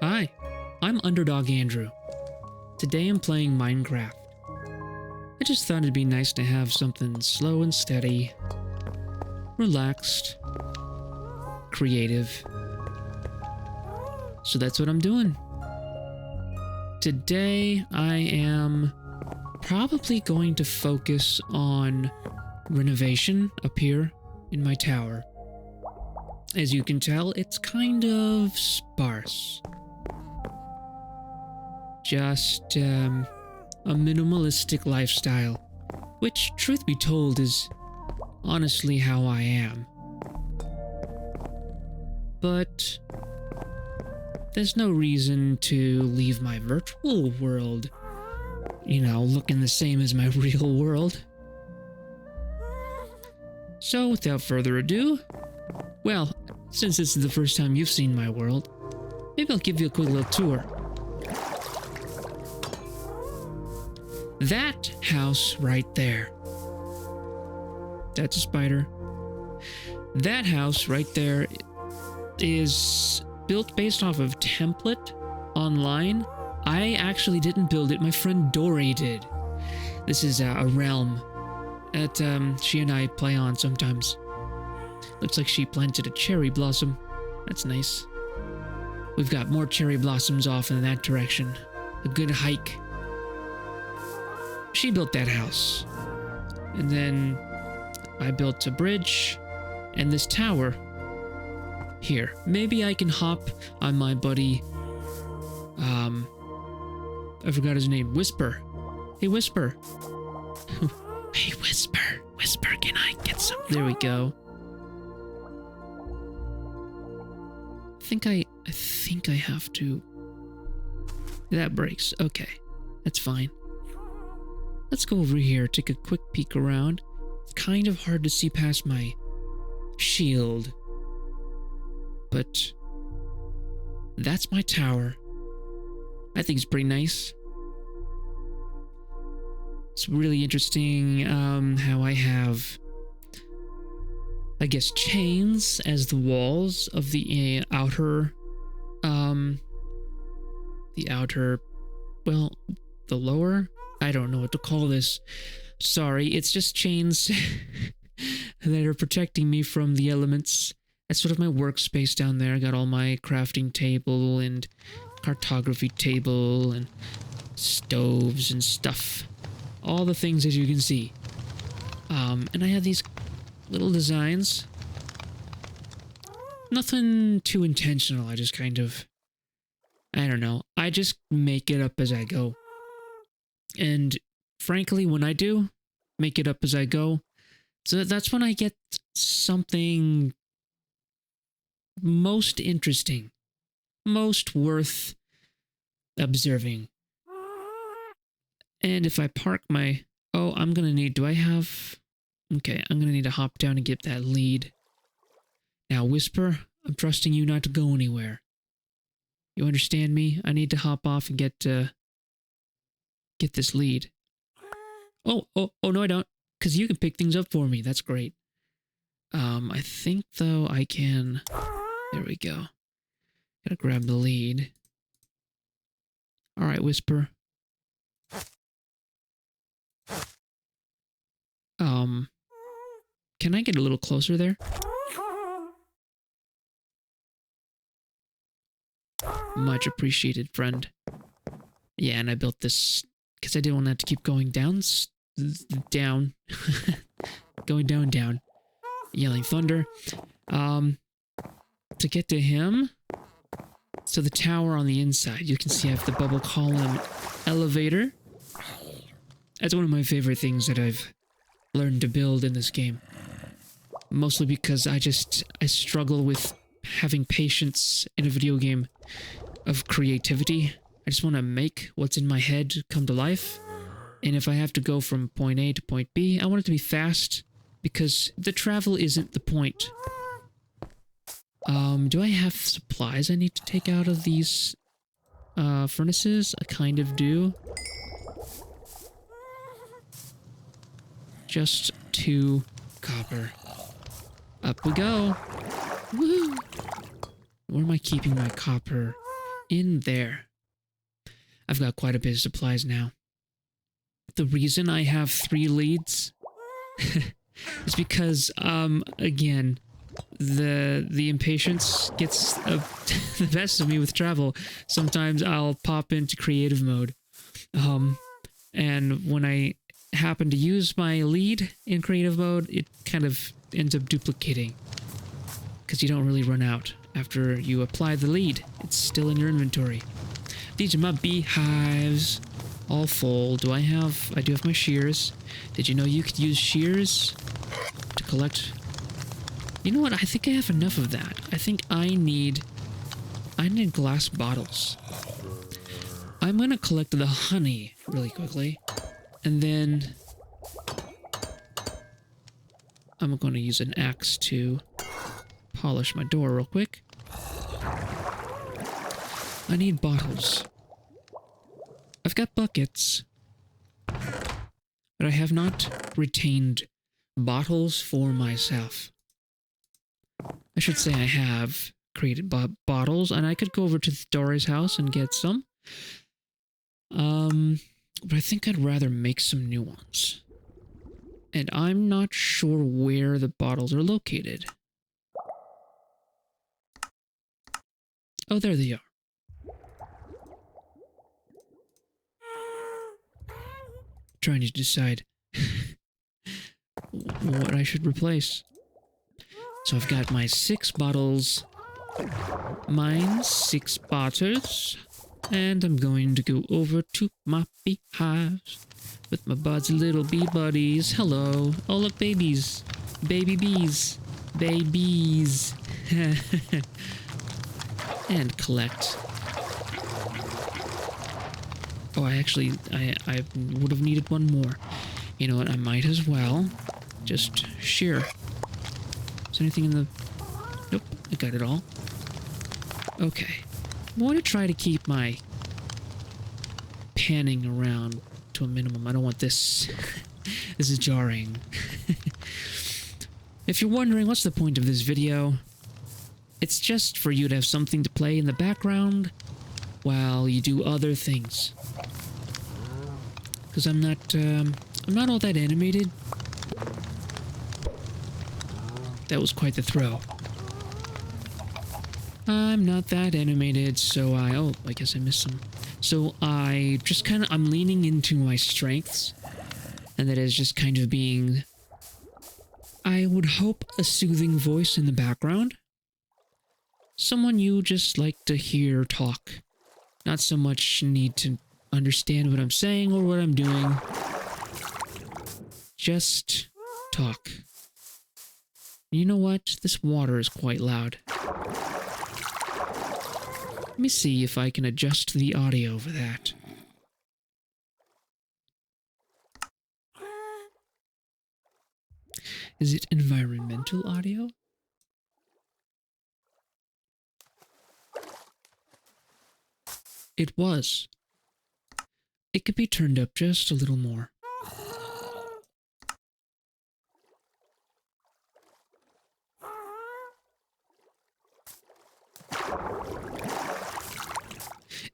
Hi, I'm Underdog Andrew. Today I'm playing Minecraft. I just thought it'd be nice to have something slow and steady, relaxed, creative. So that's what I'm doing. Today I am probably going to focus on renovation up here in my tower. As you can tell, it's kind of sparse. Just a minimalistic lifestyle, which, truth be told, is honestly how I am. But there's no reason to leave my virtual world, you know, looking the same as my real world. So, without further ado, well, since this is the first time you've seen my world, maybe I'll give you a quick little tour. That house right there. That's a spider. That house right there is built based off of template online. I actually didn't build it. My friend Dory did. This is a realm that she and I play on sometimes. Looks like she planted a cherry blossom. That's nice. We've got more cherry blossoms off in that direction. A good hike. She built that house. And then I built a bridge and this tower. Here, maybe I can hop on my buddy, I forgot his name, Whisper. Hey, Whisper. Hey, Whisper. Whisper, can I get some? There we go. I think I have to. That breaks. Okay, that's fine. Let's go over here, take a quick peek around. It's kind of hard to see past my shield. But that's my tower. I think it's pretty nice. It's really interesting how I have, I guess, chains as the walls of the outer, well, the lower? I don't know what to call this. Sorry, it's just chains that are protecting me from the elements. That's sort of my workspace down there. I got all my crafting table and cartography table and stoves and stuff. All the things, as you can see. And I have these little designs. Nothing too intentional. I just kind of, I don't know. I just make it up as I go. And frankly, when I do make it up as I go, so that's when I get something most interesting, most worth observing. And if I park my... Oh, I'm gonna need... Do I have... Okay, I'm gonna need to hop down and get that lead. Now, Whisper, I'm trusting you not to go anywhere. You understand me? I need to hop off and get this lead. Oh, no, I don't. Because you can pick things up for me. That's great. I think, though, I can... There we go. Gotta grab the lead. Alright, Whisper. Can I get a little closer there? Much appreciated, friend. Yeah, and I built this because I didn't want that to keep going down. Going down. Yelling thunder. To get to him. So the tower on the inside, you can see I have the bubble column elevator. That's one of my favorite things that I've learned to build in this game. Mostly because I struggle with having patience in a video game of creativity. I just want to make what's in my head come to life. And if I have to go from point A to point B, I want it to be fast because the travel isn't the point. Do I have supplies I need to take out of these furnaces? I kind of do. Just 2 copper. Up we go. Woohoo! Where am I keeping my copper? in there. I've got quite a bit of supplies now. The reason I have 3 leads is because, again, the impatience gets the best of me with travel. Sometimes I'll pop into creative mode. And when I happen to use my lead in creative mode, it kind of ends up duplicating. Because you don't really run out after you apply the lead. It's still in your inventory. These are my beehives. All full. I do have my shears. Did you know you could use shears to collect? You know what? I think I have enough of that. I think I need glass bottles. I'm gonna collect the honey really quickly, and then I'm gonna use an axe to polish my door real quick. I need bottles. I've got buckets, but I have not retained bottles for myself. I should say I have created bottles, and I could go over to Dory's house and get some. But I think I'd rather make some new ones. And I'm not sure where the bottles are located. Oh, there they are. Trying to decide what I should replace. So I've got my 6 bottles, mine 6 bottles, and I'm going to go over to my beehives with my buds, little bee buddies. Hello. Oh, look, babies. Baby bees. Babies. And collect. Oh, I would have needed one more. You know what? I might as well just shear. Is there anything in the... Nope, I got it all. Okay. I want to try to keep my panning around to a minimum. I don't want this... This is jarring. If you're wondering what's the point of this video, it's just for you to have something to play in the background while you do other things. Because I'm not all that animated. That was quite the throw. I'm not that animated, so I guess I missed some. So I'm leaning into my strengths, and that is just kind of being, I would hope, a soothing voice in the background. Someone you just like to hear talk. Not so much need to understand what I'm saying or what I'm doing. Just talk. You know what? This water is quite loud. Let me see if I can adjust the audio for that. Is it environmental audio? It was. It could be turned up just a little more.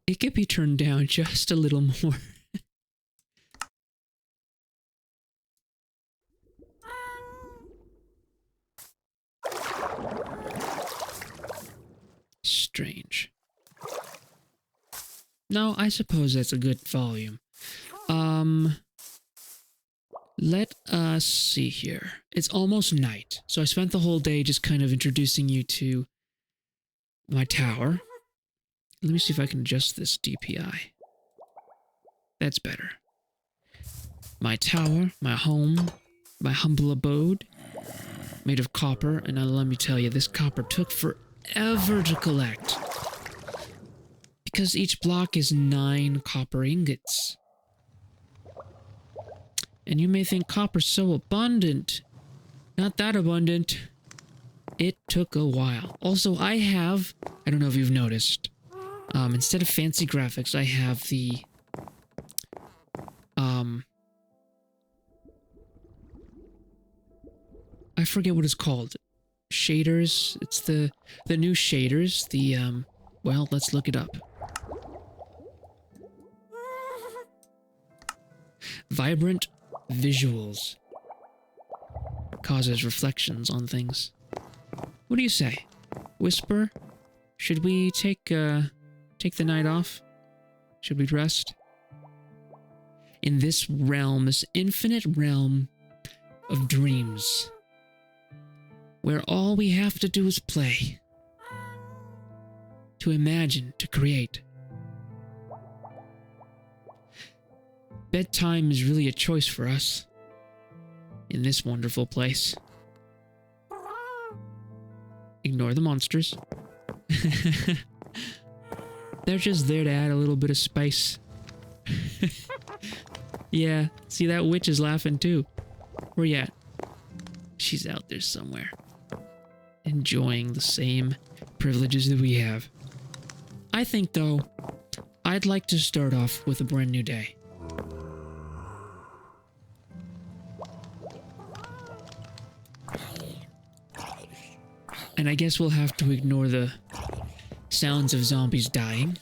It could be turned down just a little more. Strange. No, I suppose that's a good volume. Let us see here. It's almost night, so I spent the whole day just kind of introducing you to my tower. Let me see if I can adjust this DPI. That's better. My tower, my home, my humble abode, made of copper, and now let me tell you, this copper took forever to collect. Because each block is 9 copper ingots. And you may think copper's so abundant. Not that abundant. It took a while. Also, I don't know if you've noticed, instead of fancy graphics, I have the, I forget what it's called. Shaders. It's the new shaders. Well, let's look it up. Vibrant visuals causes reflections on things. What do you say? Whisper? Should we take the night off? Should we rest? In this realm, this infinite realm of dreams, where all we have to do is play, to imagine, to create. Bedtime is really a choice for us in this wonderful place. Ignore the monsters. They're just there to add a little bit of spice. Yeah, see, that witch is laughing too. Where you at? She's out there somewhere, enjoying the same privileges that we have. I think, though, I'd like to start off with a brand new day. And I guess we'll have to ignore the sounds of zombies dying.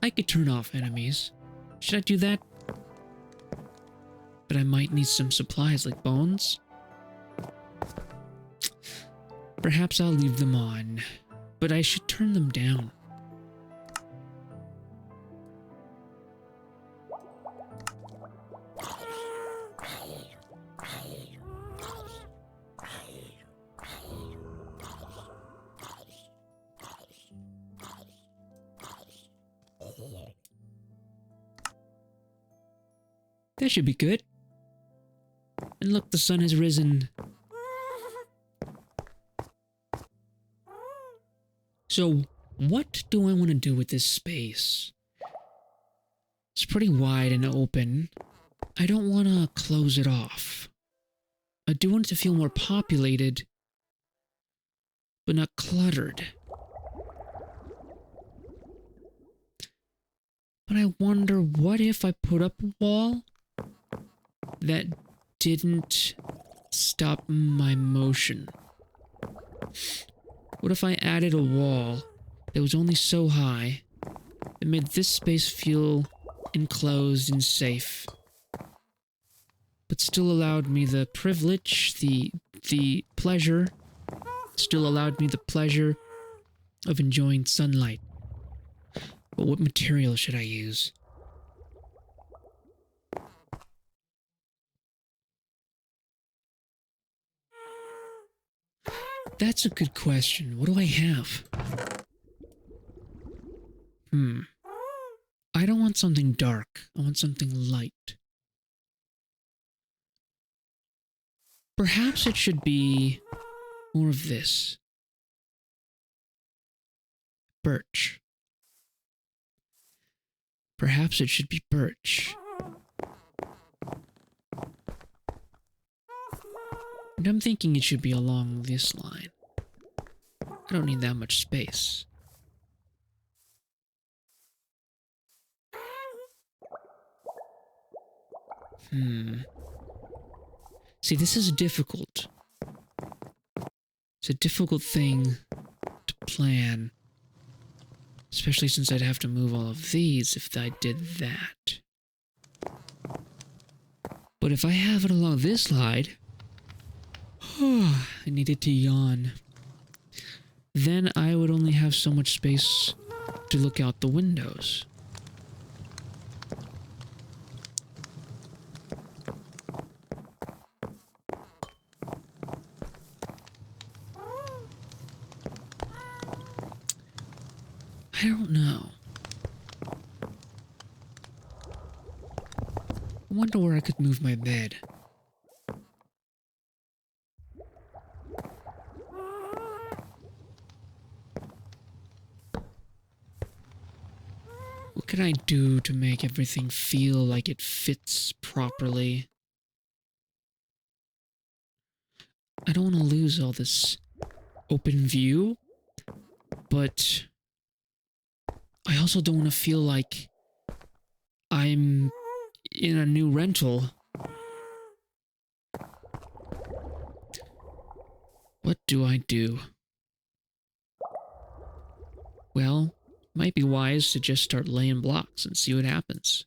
I could turn off enemies. Should I do that? But I might need some supplies like bones. Perhaps I'll leave them on, but I should turn them down. That should be good. And look, the sun has risen. So, what do I want to do with this space? It's pretty wide and open. I don't want to close it off. I do want it to feel more populated, but not cluttered. But I wonder, what if I put up a wall that didn't stop my motion? What if I added a wall that was only so high that made this space feel enclosed and safe, but still allowed me the privilege, the pleasure, still allowed me the pleasure of enjoying sunlight? But what material should I use? That's a good question. What do I have? I don't want something dark. I want something light. Perhaps it should be more of this. Birch. Perhaps it should be birch. And I'm thinking it should be along this line. I don't need that much space. See, this is difficult. It's a difficult thing to plan. Especially since I'd have to move all of these if I did that. But if I have it along this slide... I needed to yawn. Then I would only have so much space to look out the windows. I don't know. I wonder where I could move my bed. What can I do to make everything feel like it fits properly? I don't want to lose all this open view, but I also don't want to feel like I'm in a new rental. What do I do? Well, Might be wise to just start laying blocks and see what happens.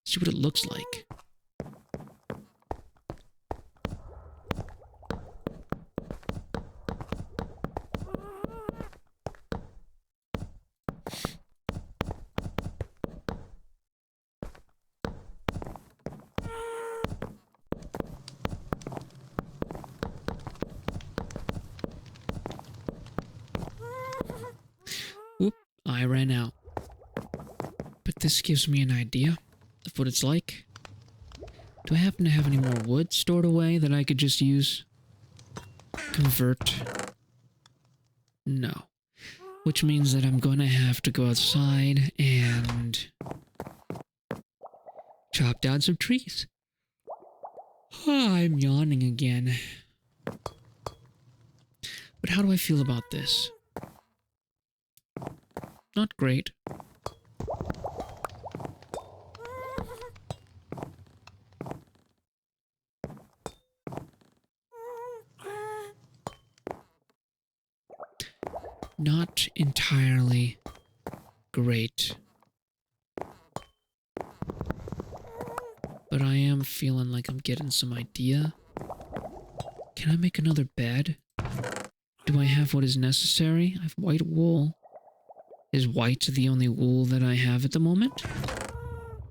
See what it looks like. Whoop, I ran out. But this gives me an idea of what it's like. Do I happen to have any more wood stored away that I could just use? Convert? No. Which means that I'm gonna have to go outside and chop down some trees. I'm yawning again. But how do I feel about this? Not great. Not entirely great. But I am feeling like I'm getting some idea. Can I make another bed? Do I have what is necessary? I have white wool. Is white the only wool that I have at the moment?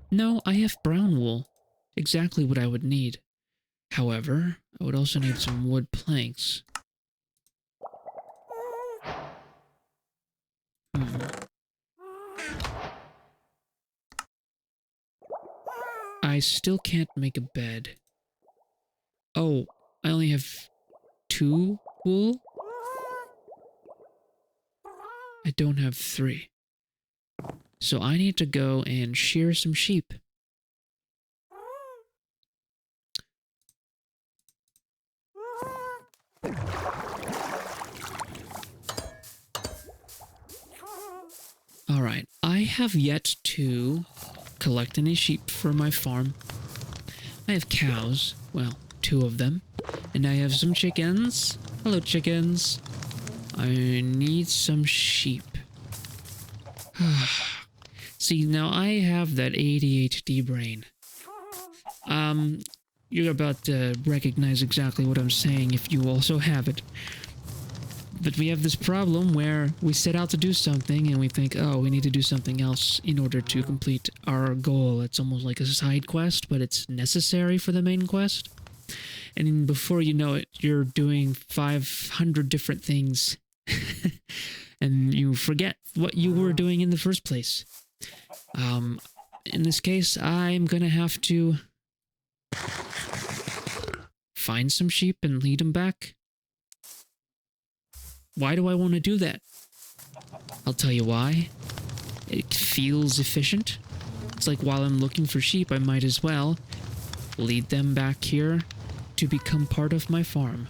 No, I have brown wool. Exactly what I would need. However, I would also need some wood planks. I still can't make a bed. Oh, I only have 2 wool? I don't have 3. So I need to go and shear some sheep. Alright, I have yet to collect any sheep for my farm. I have cows, well, 2 of them, and I have some chickens. Hello, chickens. I need some sheep. See, now I have that ADHD brain. You're about to recognize exactly what I'm saying if you also have it. But we have this problem where we set out to do something and we think, oh, we need to do something else in order to complete our goal. It's almost like a side quest, but it's necessary for the main quest. And before you know it, you're doing 500 different things. And you forget what you were doing in the first place. In this case, I'm gonna have to find some sheep and lead them back. Why do I want to do that? I'll tell you why. It feels efficient. It's like while I'm looking for sheep, I might as well lead them back here to become part of my farm.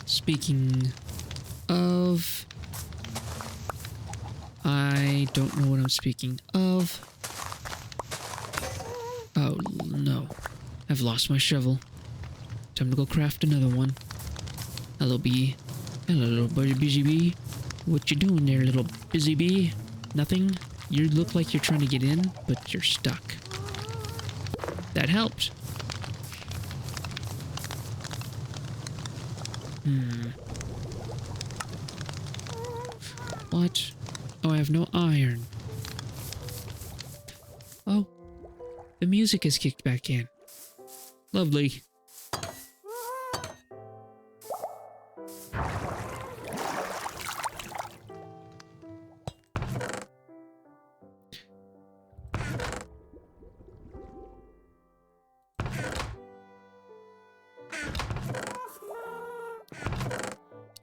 Speaking of... I don't know what I'm speaking of. Oh, no. I've lost my shovel. Time to go craft another one. Hello, bee. Hello, little busy bee. What you doing there, little busy bee? Nothing? You look like you're trying to get in, but you're stuck. That helped. What? Oh, I have no iron. Oh, the music is kicked back in. Lovely.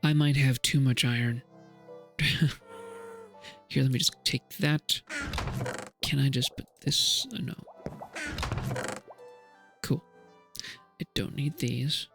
I might have too much iron. Here, let me just take that. Can I just put this? No. Cool. I don't need these.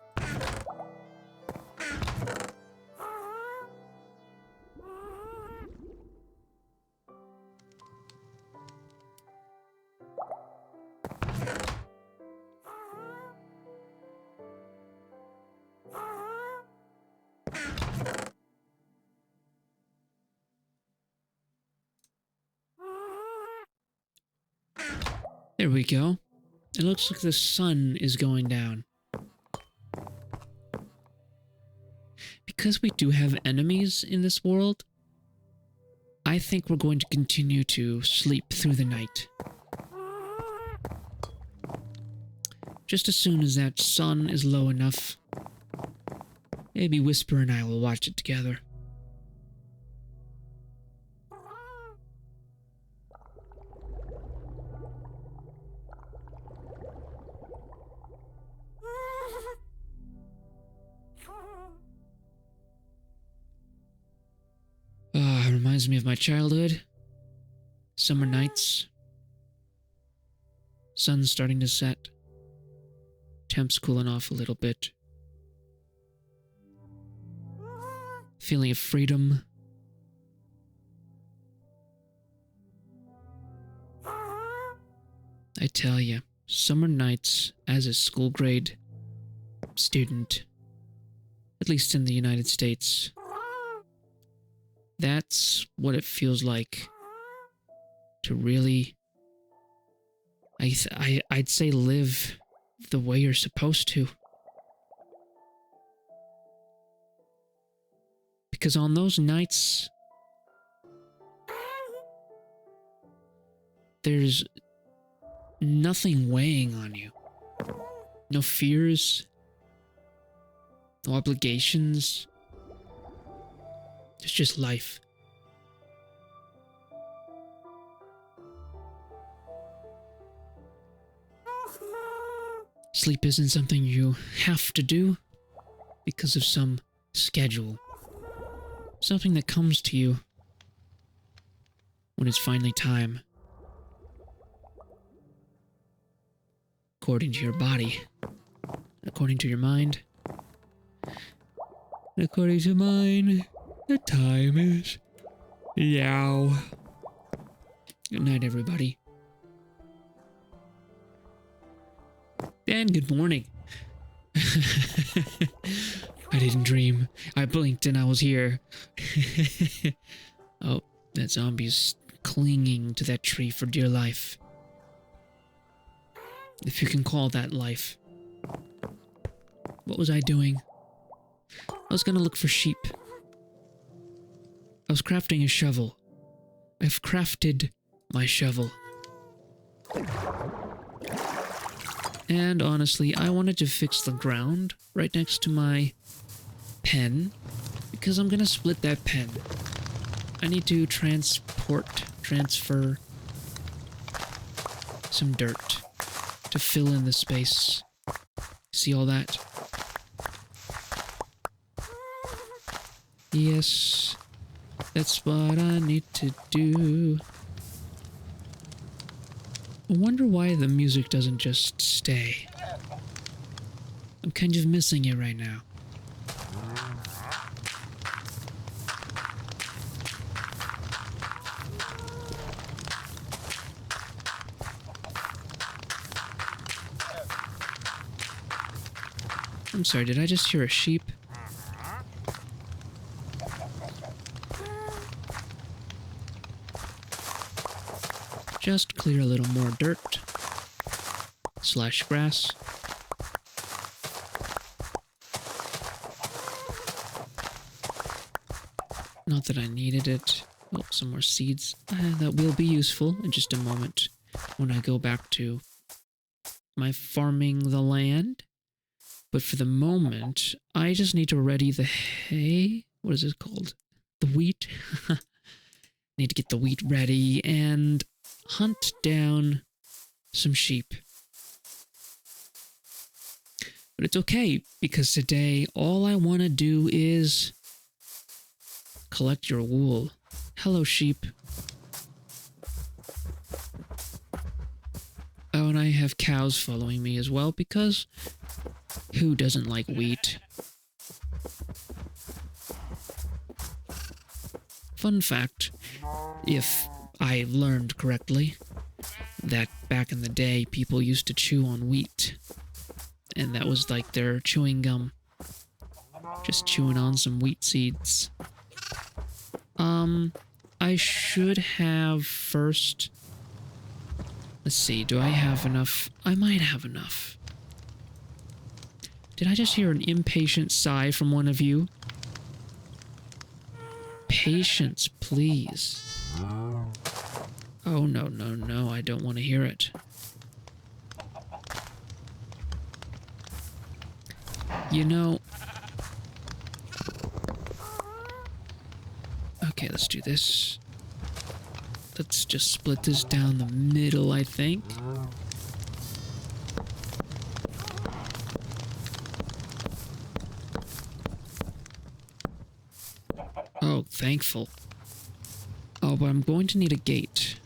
There we go. It looks like the sun is going down. Because we do have enemies in this world, I think we're going to continue to sleep through the night. Just as soon as that sun is low enough, maybe Whisper and I will watch it together. Reminds me of my childhood. Summer nights. Sun's starting to set. Temps cooling off a little bit. Feeling of freedom. I tell you, summer nights as a school grade student, at least in the United States, that's what it feels like to really, I'd say, live the way you're supposed to. Because on those nights, there's nothing weighing on you. No fears, no obligations. It's just life. Sleep isn't something you have to do because of some schedule. Something that comes to you when it's finally time. According to your body. According to your mind. According to mine. The time is yow. Good night, everybody. And good morning. I didn't dream. I blinked and I was here. Oh, that zombie's clinging to that tree for dear life. If you can call that life. What was I doing? I was gonna look for sheep. I was crafting a shovel. I've crafted my shovel. And honestly, I wanted to fix the ground right next to my pen, because I'm gonna split that pen. I need to transfer some dirt to fill in the space. See all that? Yes, that's what I need to do. I wonder why the music doesn't just stay. I'm kind of missing it right now. I'm sorry, did I just hear a sheep? Just clear a little more dirt / grass. Not that I needed it. Oh, some more seeds. That will be useful in just a moment when I go back to my farming the land. But for the moment, I just need to ready the hay. What is it called? The wheat? Need to get the wheat ready and hunt down some sheep. But it's okay, because today all I want to do is collect your wool. Hello, sheep. Oh, and I have cows following me as well, because who doesn't like wheat? Fun fact, if I learned correctly, that back in the day, people used to chew on wheat. And that was like their chewing gum. Just chewing on some wheat seeds. I should have first Let's see, do I have enough? I might have enough. Did I just hear an impatient sigh from one of you? Patience, please. Oh, no, no, no, I don't want to hear it. You know... Okay, let's do this. Let's just split this down the middle, I think. Oh, thankful. Oh, but I'm going to need a gate.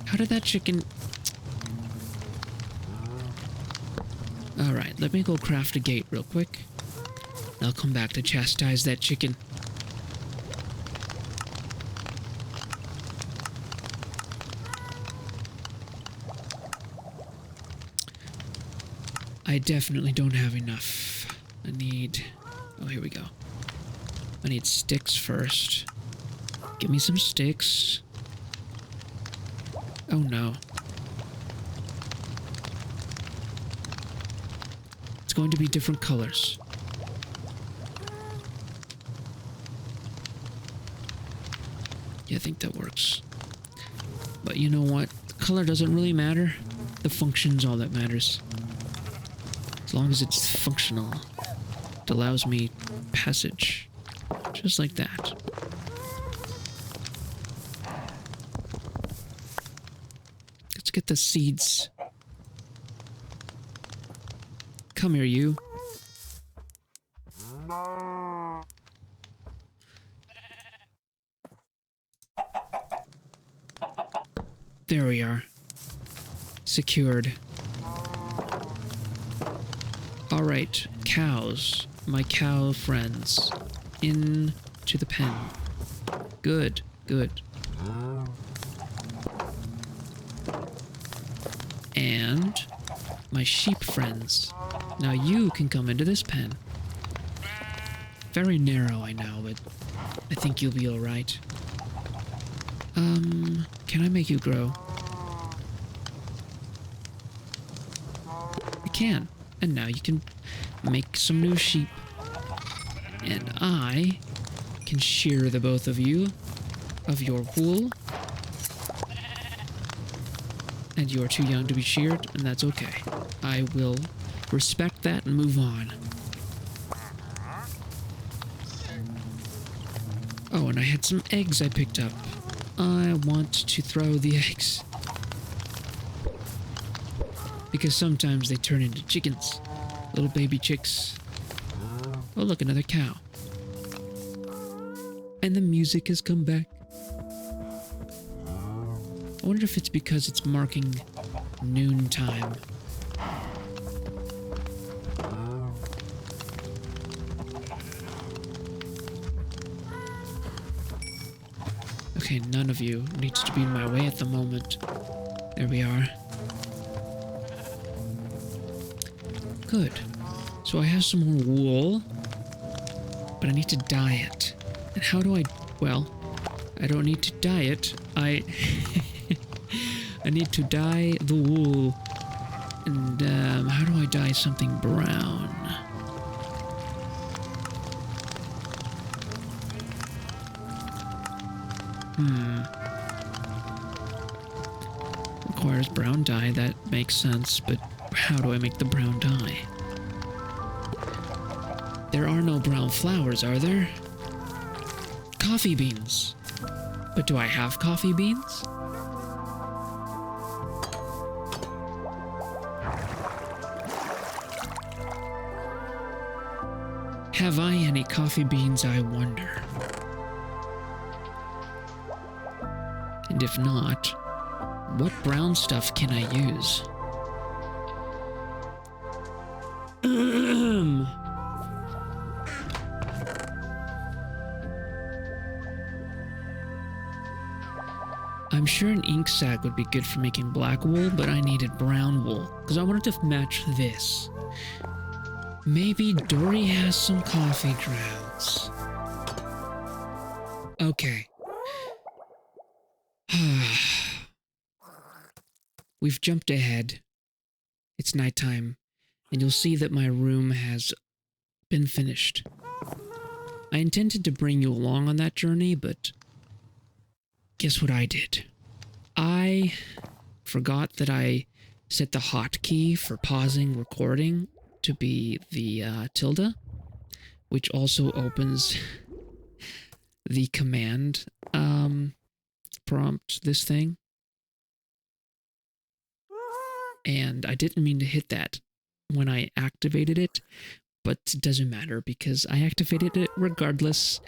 How did that chicken... Alright, let me go craft a gate real quick. I'll come back to chastise that chicken. I definitely don't have enough. I need... Oh, here we go. I need sticks first. Give me some sticks. Oh no. It's going to be different colors. Yeah, I think that works. But you know what? The color doesn't really matter. The function's all that matters. As long as it's functional. It allows me passage. Just like that. Let's get the seeds. Come here, you. There we are. Secured. Alright, cows. My cow friends. Into the pen. Good, good. And my sheep friends. Now you can come into this pen. Very narrow, I know, but I think you'll be alright. Can I make you grow? I can. And now you can make some new sheep. And I can shear the both of you of your wool. And you're too young to be sheared, and that's okay. I will respect that and move on. Oh, and I had some eggs I picked up. I want to throw the eggs. Because sometimes they turn into chickens. Little baby chicks. Oh, look, another cow. And the music has come back. I wonder if it's because it's marking noontime. Okay, none of you needs to be in my way at the moment. There we are. Good. So I have some more wool, but I need to dye it. And how do I... Well, I don't need to dye it. I need to dye the wool. And how do I dye something brown? Requires brown dye, that makes sense, but how do I make the brown dye? There are no brown flowers, are there? Coffee beans. But do I have coffee beans? Have I any coffee beans, I wonder? And if not, what brown stuff can I use? I'm sure an ink sac would be good for making black wool, but I needed brown wool, because I wanted to match this. Maybe Dory has some coffee grounds. Okay. We've jumped ahead. It's nighttime, and you'll see that my room has been finished. I intended to bring you along on that journey, but guess what I did? I forgot that I set the hotkey for pausing recording to be the tilde, which also opens the command prompt, this thing. And I didn't mean to hit that when I activated it, but it doesn't matter because I activated it regardless,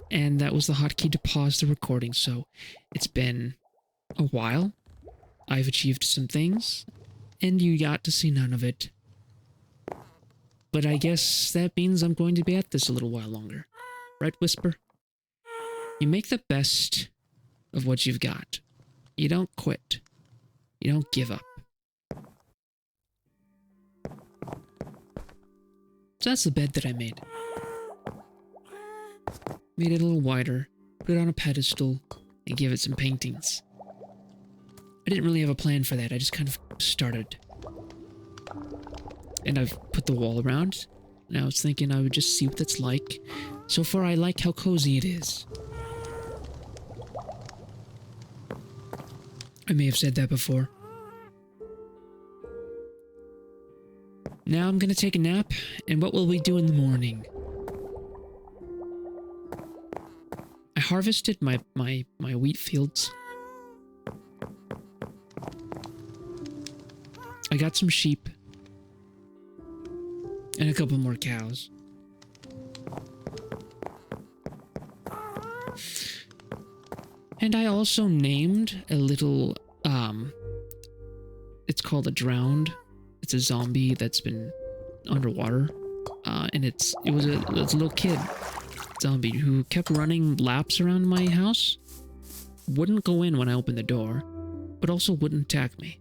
and that was the hotkey to pause the recording. So it's been a while. I've achieved some things, and you got to see none of it. But I guess that means I'm going to be at this a little while longer. Right, Whisper? You make the best of what you've got. You don't quit. You don't give up. So that's the bed that I made. Made it a little wider, put it on a pedestal, and give it some paintings. I didn't really have a plan for that, I just kind of started. And I've put the wall around. And I was thinking I would just see what that's like. So far I like how cozy it is. I may have said that before. Now I'm gonna take a nap, and what will we do in the morning? I harvested my wheat fields. I got some sheep. And a couple more cows. And I also named a little, it's called a drowned. It's a zombie that's been underwater. And it was a little kid zombie who kept running laps around my house. Wouldn't go in when I opened the door, but also wouldn't attack me.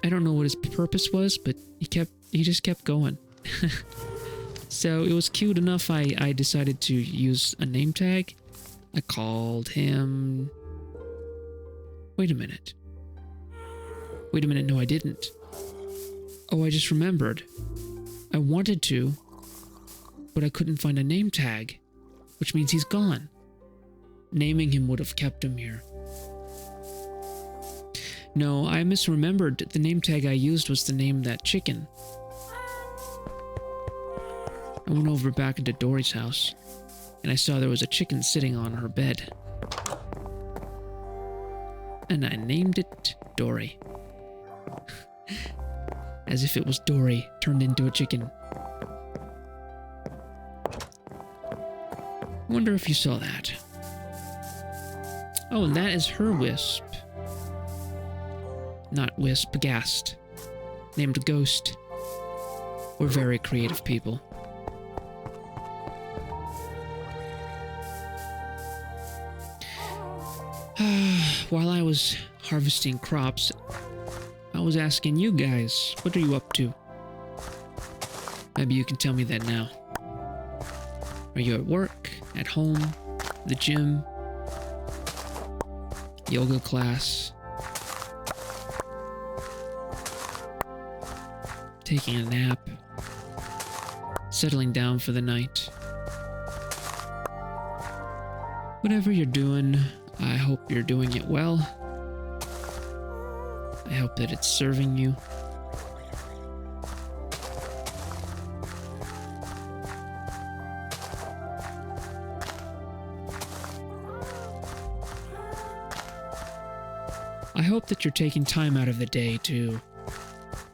I don't know what his purpose was, but he just kept going. So it was cute enough I decided to use a name tag. I called him... Wait a minute, no I didn't. Oh, I just remembered. I wanted to, but I couldn't find a name tag, which means he's gone. Naming him would have kept him here. No, I misremembered. The name tag I used was to name that chicken. I went over back into Dory's house, and I saw there was a chicken sitting on her bed. And I named it Dory. As if it was Dory turned into a chicken. Wonder if you saw that. Oh, and that is her wisp. Not wisp, ghast. Named Ghost. We're very creative people. While I was harvesting crops, I was asking you guys, what are you up to? Maybe you can tell me that now. Are you at work, at home, the gym, yoga class, taking a nap, settling down for the night? Whatever you're doing, I hope you're doing it well. I hope that it's serving you. I hope that you're taking time out of the day to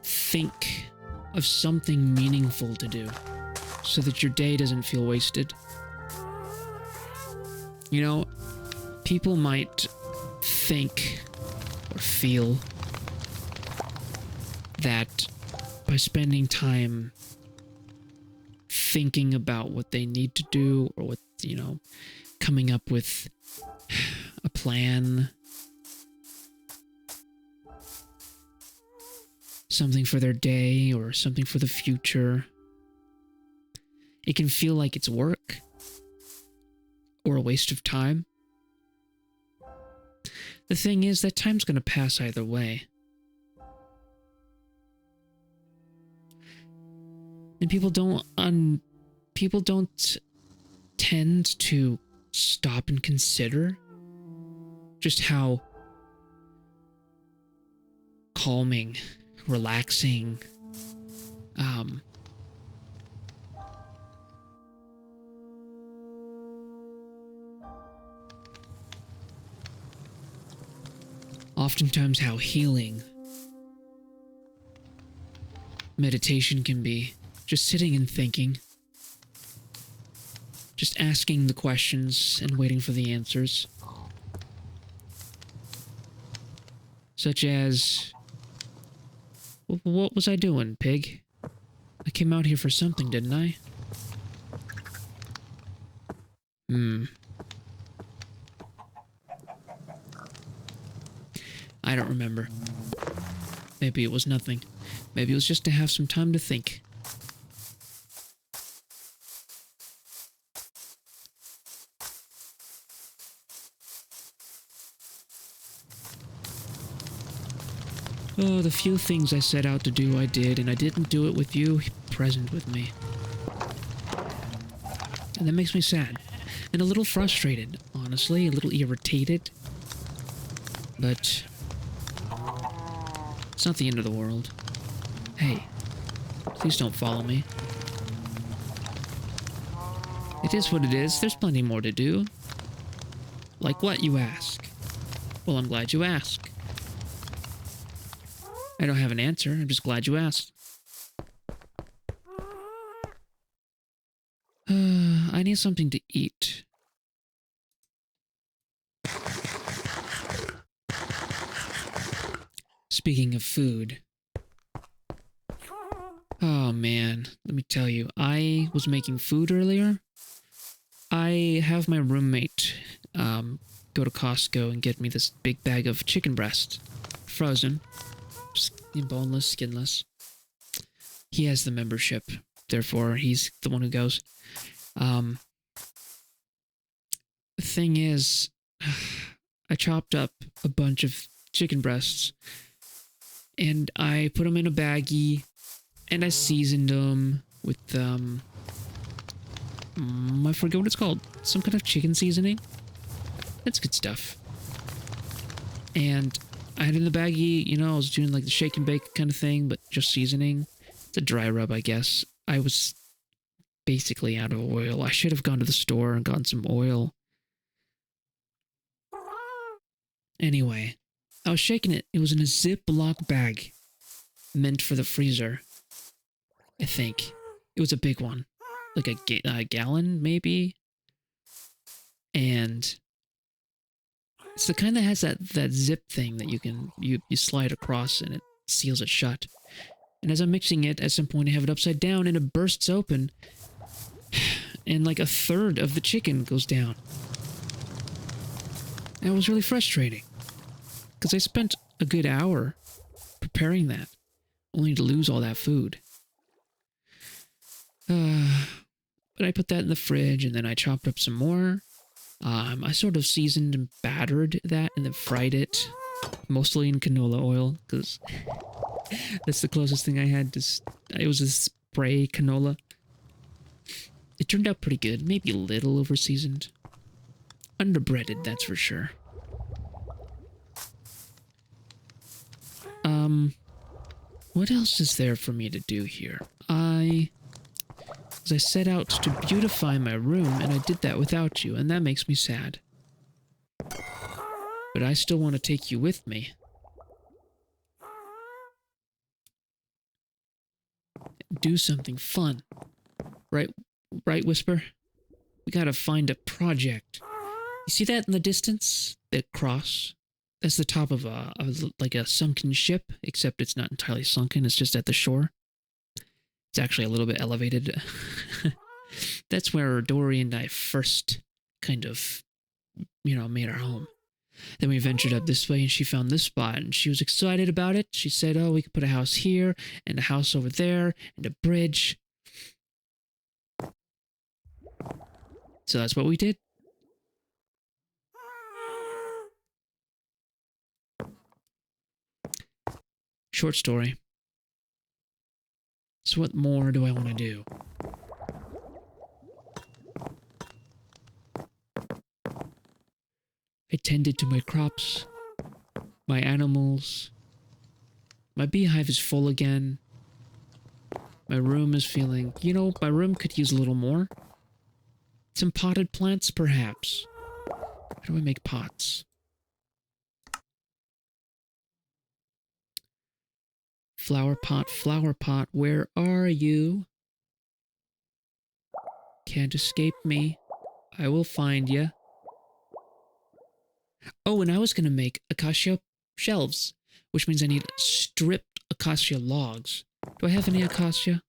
think of something meaningful to do so that your day doesn't feel wasted. You know, people might think or feel that by spending time thinking about what they need to do or what, coming up with a plan, something for their day or something for the future, it can feel like it's work or waste of time. The thing is that time's gonna pass either way. And people don't tend to stop and consider just how calming, relaxing, oftentimes how healing meditation can be. Just sitting and thinking. Just asking the questions and waiting for the answers. Such as... What was I doing, pig? I came out here for something, didn't I? I don't remember. Maybe it was nothing. Maybe it was just to have some time to think. Oh, the few things I set out to do, I did, and I didn't do it with you present with me. And that makes me sad. And a little frustrated, honestly, a little irritated. But it's not the end of the world. Hey, please don't follow me. It is what it is. There's plenty more to do. Like what, you ask? Well, I'm glad you asked. I don't have an answer. I'm just glad you asked. I need something to eat. Speaking of food. Oh man, let me tell you. I was making food earlier. I have my roommate go to Costco and get me this big bag of chicken breast. Frozen. Boneless, skinless. He has the membership. Therefore, he's the one who goes. The thing is, I chopped up a bunch of chicken breasts and I put them in a baggie and I seasoned them with, I forget what it's called. Some kind of chicken seasoning. That's good stuff. And I had in the baggie, you know, I was doing like the shake and bake kind of thing, but just seasoning. It's a dry rub, I guess. I was basically out of oil. I should have gone to the store and gotten some oil. Anyway, I was shaking it. It was in a Ziploc bag meant for the freezer. I think. It was a big one. Like a gallon, maybe? And it's the kind that has that zip thing that you slide across and it seals it shut. And as I'm mixing it, at some point I have it upside down and it bursts open. And like a third of the chicken goes down. And it was really frustrating. Because I spent a good hour preparing that, only to lose all that food. But I put that in the fridge and then I chopped up some more. I sort of seasoned and battered that and then fried it, mostly in canola oil, because that's the closest thing I had to... It was a spray canola. It turned out pretty good, maybe a little over-seasoned. Underbreaded, that's for sure. What else is there for me to do here? I set out to beautify my room, and I did that without you, and that makes me sad. But I still want to take you with me. Do something fun. Right, Whisper? We gotta find a project. You see that in the distance? That cross? That's the top of like a sunken ship, except it's not entirely sunken, it's just at the shore. It's actually a little bit elevated. That's where Dory and I first kind of, made our home. Then we ventured up this way and she found this spot and she was excited about it. She said, oh, we could put a house here and a house over there and a bridge. So that's what we did. Short story. So what more do I want to do? I tended to my crops, my animals. My beehive is full again. My room is feeling... You know, my room could use a little more. Some potted plants, perhaps. How do I make pots? Flower pot, where are you? Can't escape me. I will find you. Oh, and I was gonna make acacia shelves, which means I need stripped acacia logs. Do I have any acacia?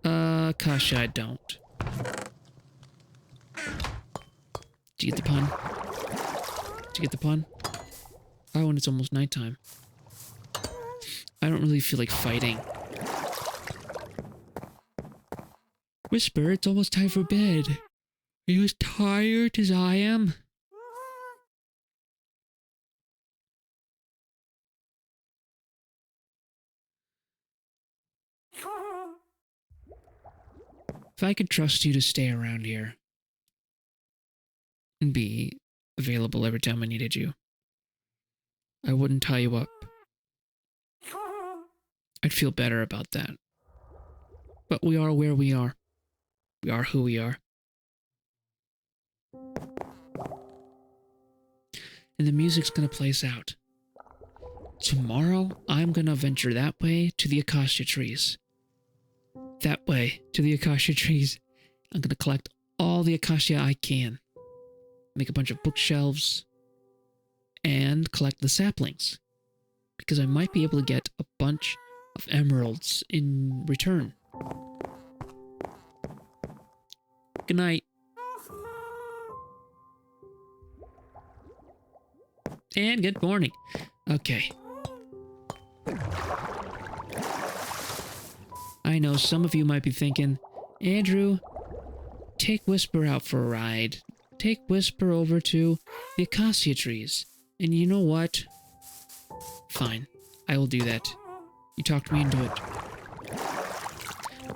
Acacia, I don't. Do you get the pun? Did you get the pun? Oh, and it's almost nighttime. I don't really feel like fighting. Whisper, it's almost time for bed. Are you as tired as I am? If I could trust you to stay around here and be available every time I needed you, I wouldn't tie you up. I'd feel better about that. But we are where we are. We are who we are. And the music's gonna play us out. Tomorrow, I'm gonna venture that way to the acacia trees. That way to the acacia trees. I'm gonna collect all the acacia I can. Make a bunch of bookshelves. And collect the saplings. Because I might be able to get a bunch of emeralds in return. Good night. And good morning. Okay. I know some of you might be thinking, Andrew, take Whisper out for a ride. Take Whisper over to the acacia trees. And you know what? Fine. I will do that. You talked me into it.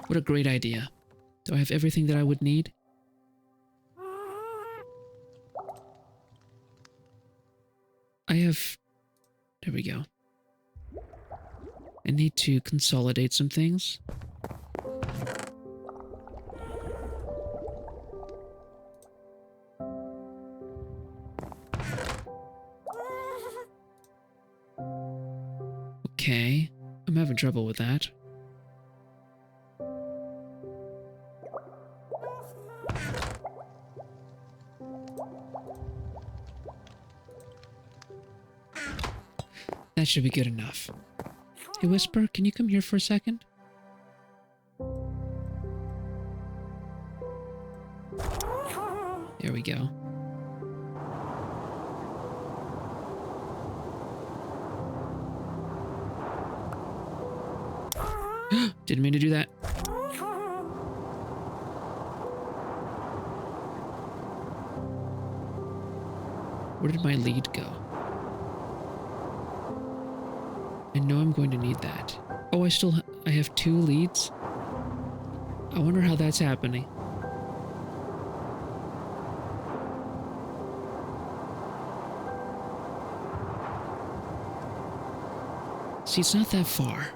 What a great idea. Do I have everything that I would need? I have... There we go. I need to consolidate some things. Okay, I'm having trouble with that. That should be good enough. Hey, Whisper, can you come here for a second? There we go. Didn't mean to do that. Where did my lead go? I know I'm going to need that. Oh, I have 2 leads? I wonder how that's happening. See, it's not that far.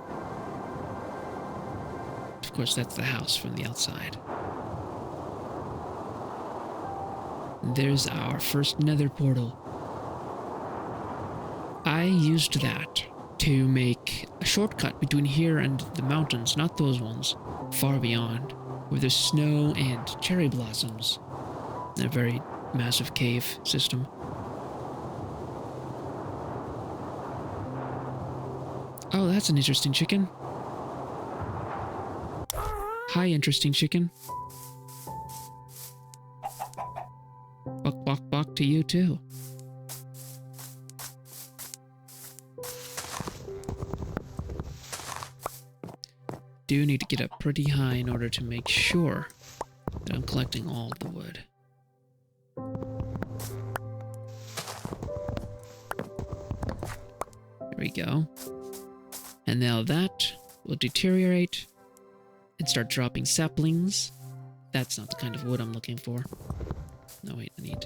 Of course, that's the house from the outside. There's our first nether portal. I used that to make a shortcut between here and the mountains, not those ones, far beyond, where there's snow and cherry blossoms in a very massive cave system. Oh, that's an interesting chicken. Hi, interesting chicken. Buck, buck, buck to you, too. Do need to get up pretty high in order to make sure that I'm collecting all the wood. we go. And now that will deteriorate and start dropping saplings. That's not the kind of wood I'm looking for. No, wait, I need...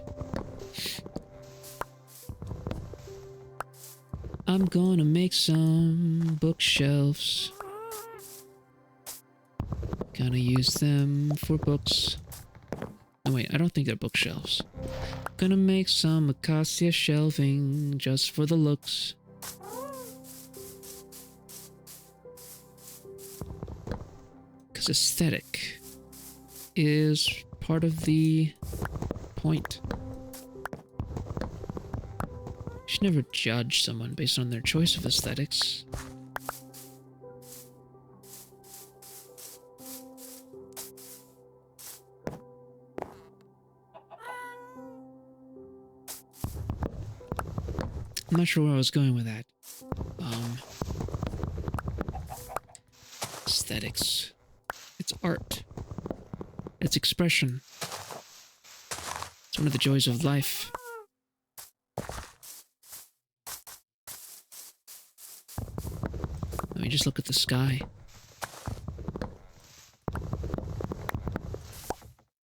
I'm gonna make some bookshelves. Gonna use them for books. No, wait, I don't think they're bookshelves. Gonna make some acacia shelving just for the looks. Because aesthetic is part of the point. You should never judge someone based on their choice of aesthetics. I'm not sure where I was going with that. Aesthetics. It's art. It's expression. It's one of the joys of life. Let me just look at the sky.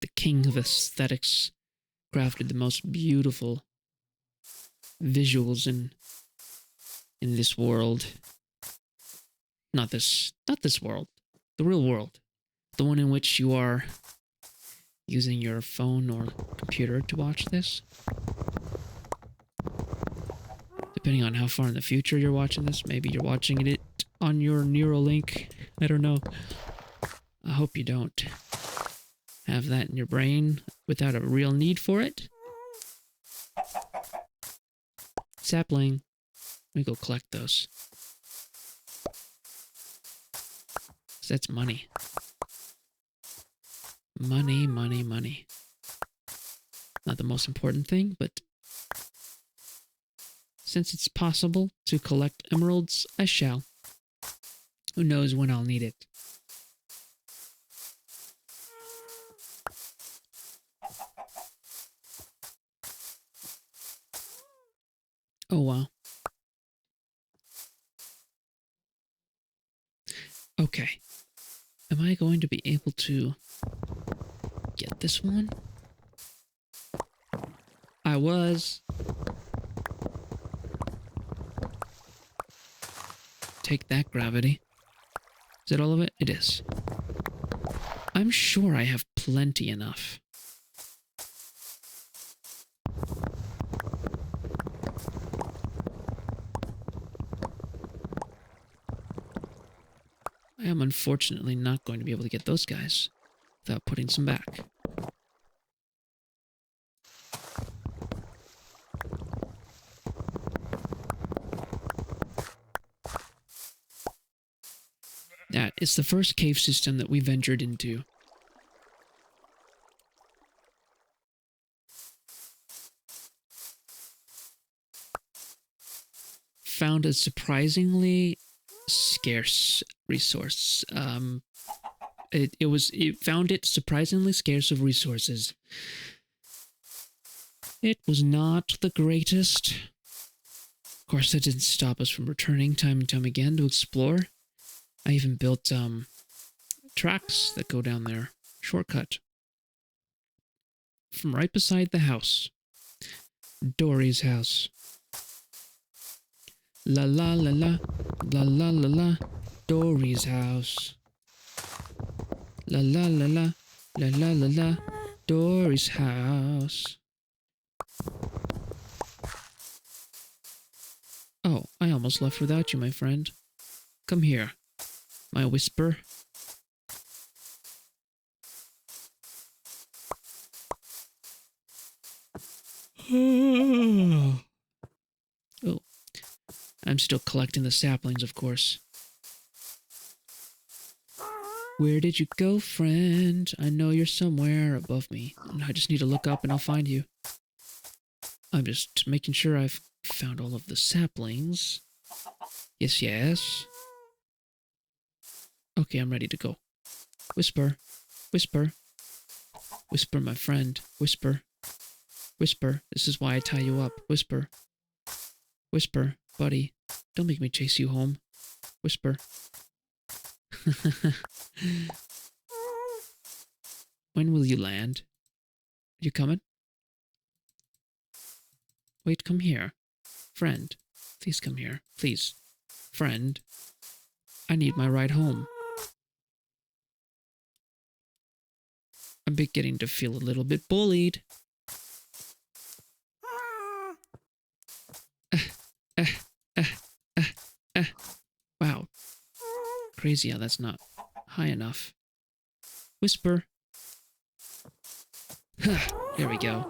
The king of aesthetics crafted the most beautiful visuals in this world. Not this world. The real world. The one in which you are using your phone or computer to watch this. Depending on how far in the future you're watching this, maybe you're watching it on your Neuralink. I don't know. I hope you don't have that in your brain without a real need for it. Sapling. Let me go collect those. That's money. Money, money, money. Not the most important thing, but since it's possible to collect emeralds, I shall. Who knows when I'll need it. Oh, wow. Okay. Am I going to be able to get this one? I was. Take that, gravity. Is that all of it? It is. I'm sure I have plenty enough. I am unfortunately not going to be able to get those guys without putting some back. That is the first cave system that we ventured into. Found a surprisingly scarce resource. It found it surprisingly scarce of resources. It was not the greatest. Of course, that didn't stop us from returning time and time again to explore. I even built tracks that go down there. Shortcut. From right beside the house. Dory's house. La la la la. La la la la. Dory's house. La la la la. La la la la. Dory's house. Oh, I almost left without you, my friend. Come here, my whisper. Oh, I'm still collecting the saplings, of course. Where did you go, friend? I know you're somewhere above me. I just need to look up and I'll find you. I'm just making sure I've found all of the saplings. Yes, yes. Okay, I'm ready to go. Whisper. Whisper. Whisper, my friend. Whisper. Whisper. This is why I tie you up. Whisper. Whisper. Buddy, don't make me chase you home. Whisper. When will you land? You coming? Wait, come here. Friend, please come here. Please. Friend, I need my ride home. I'm beginning to feel a little bit bullied. Wow. Crazy how that's not high enough. Whisper. There we go.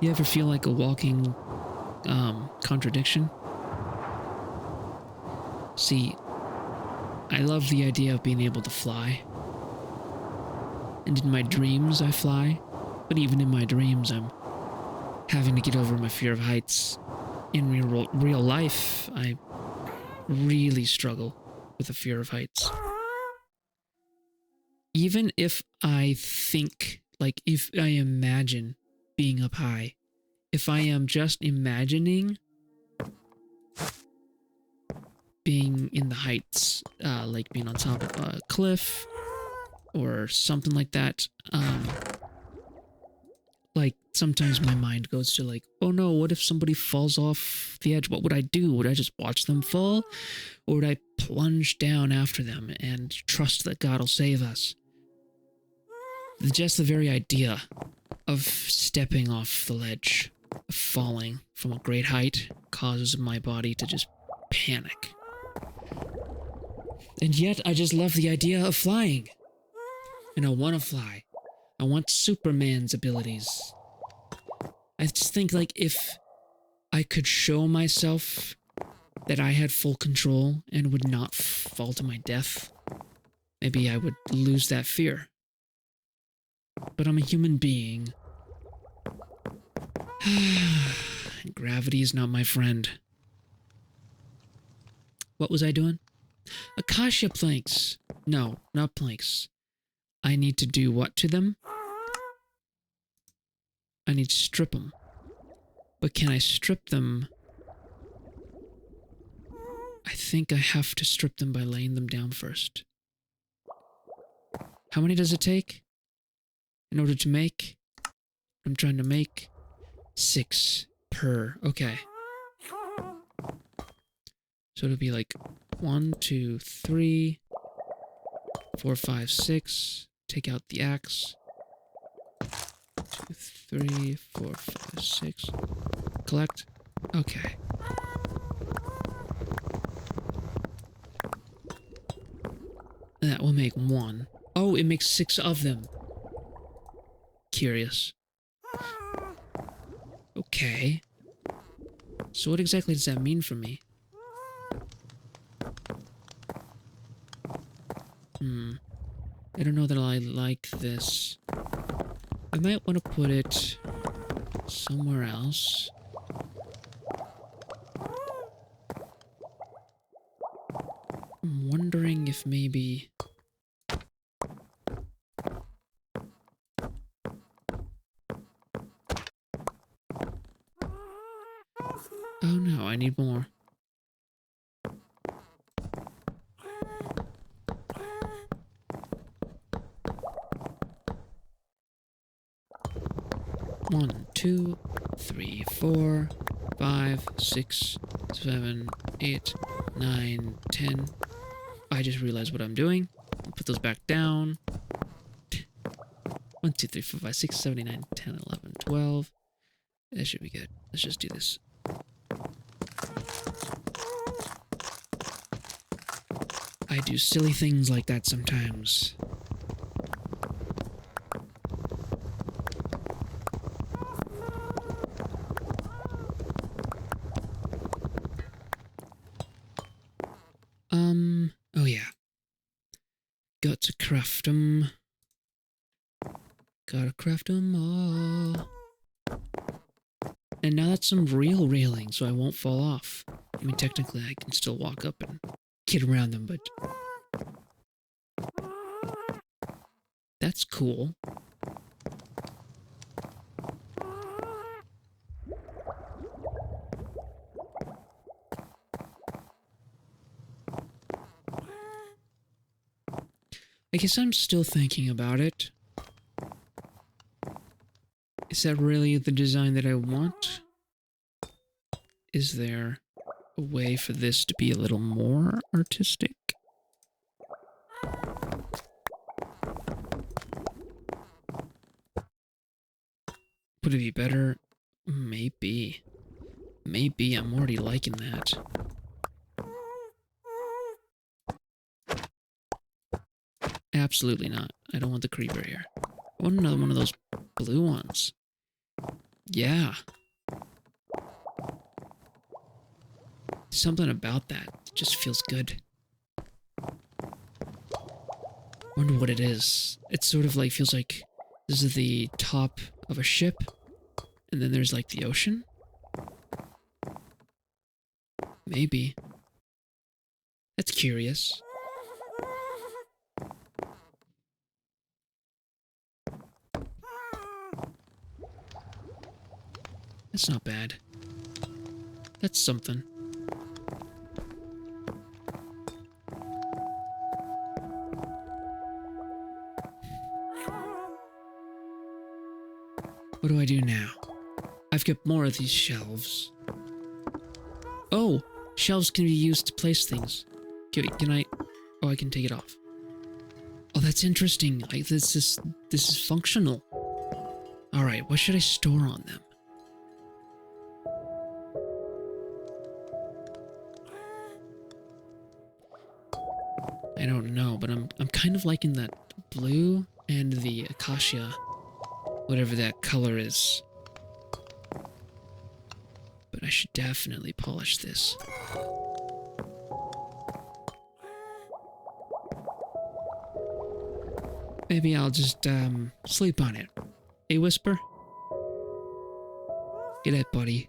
You ever feel like a walking contradiction? See, I love the idea of being able to fly. And in my dreams I fly, but even in my dreams I'm having to get over my fear of heights. In real life, I really struggle with the fear of heights. Even if I think, like if I imagine being up high, if I am just imagining being in the heights, like being on top of a cliff or something like that, like sometimes my mind goes to like, oh no, what if somebody falls off the edge? What would I do? Would I just watch them fall? Or would I plunge down after them and trust that God will save us? Just the very idea of stepping off the ledge, of falling from a great height, causes my body to just panic. And yet, I just love the idea of flying. And I want to fly. I want Superman's abilities. I just think, like, if I could show myself that I had full control and would not fall to my death, maybe I would lose that fear. But I'm a human being. Gravity is not my friend. What was I doing? Acacia planks. No, not planks. I need to do what to them? I need to strip them. But can I strip them? I think I have to strip them by laying them down first. How many does it take? In order to make? I'm trying to make 6 per. Okay. So it'll be like 1, 2, 3, 4, 5, 6. Take out the axe. 2, 3, 4, 5, 6. Collect. Okay. That will make 1. Oh, it makes 6 of them. Curious. Okay. So what exactly does that mean for me? I don't know that I like this. I might want to put it somewhere else. I'm wondering if maybe... Oh no, I need more. One, 2, 3, 4, 5, 6, 7, 8, 9, 10. I just realized what I'm doing. I'll put those back down. 1, 2, 3, 4, 5, 6, 7, 8, 9, 10, 11, 12. That should be good. Let's just do this. I do silly things like that sometimes. Oh yeah. Got to craft them. Gotta craft them all. And now that's some real railing, so I won't fall off. I mean, technically, I can still walk up and get around them, but... That's cool. I guess I'm still thinking about it. Is that really the design that I want? Is there a way for this to be a little more artistic? Would it be better? Maybe. Maybe. I'm already liking that. Absolutely not. I don't want the creeper here. I want another one of those blue ones. Yeah. Something about that just feels good. Wonder what it is. It sort of like feels like this is the top of a ship, and then there's like the ocean. Maybe. That's curious. That's not bad. That's something. What do I do now? I've got more of these shelves. Oh! Shelves can be used to place things. Can I... Oh, I can take it off. Oh, that's interesting. This is functional. Alright, what should I store on them? I don't know, but I'm kind of liking that blue and the acacia, whatever that color is. But I should definitely polish this. Maybe I'll just sleep on it. Hey, Whisper? Get it, buddy.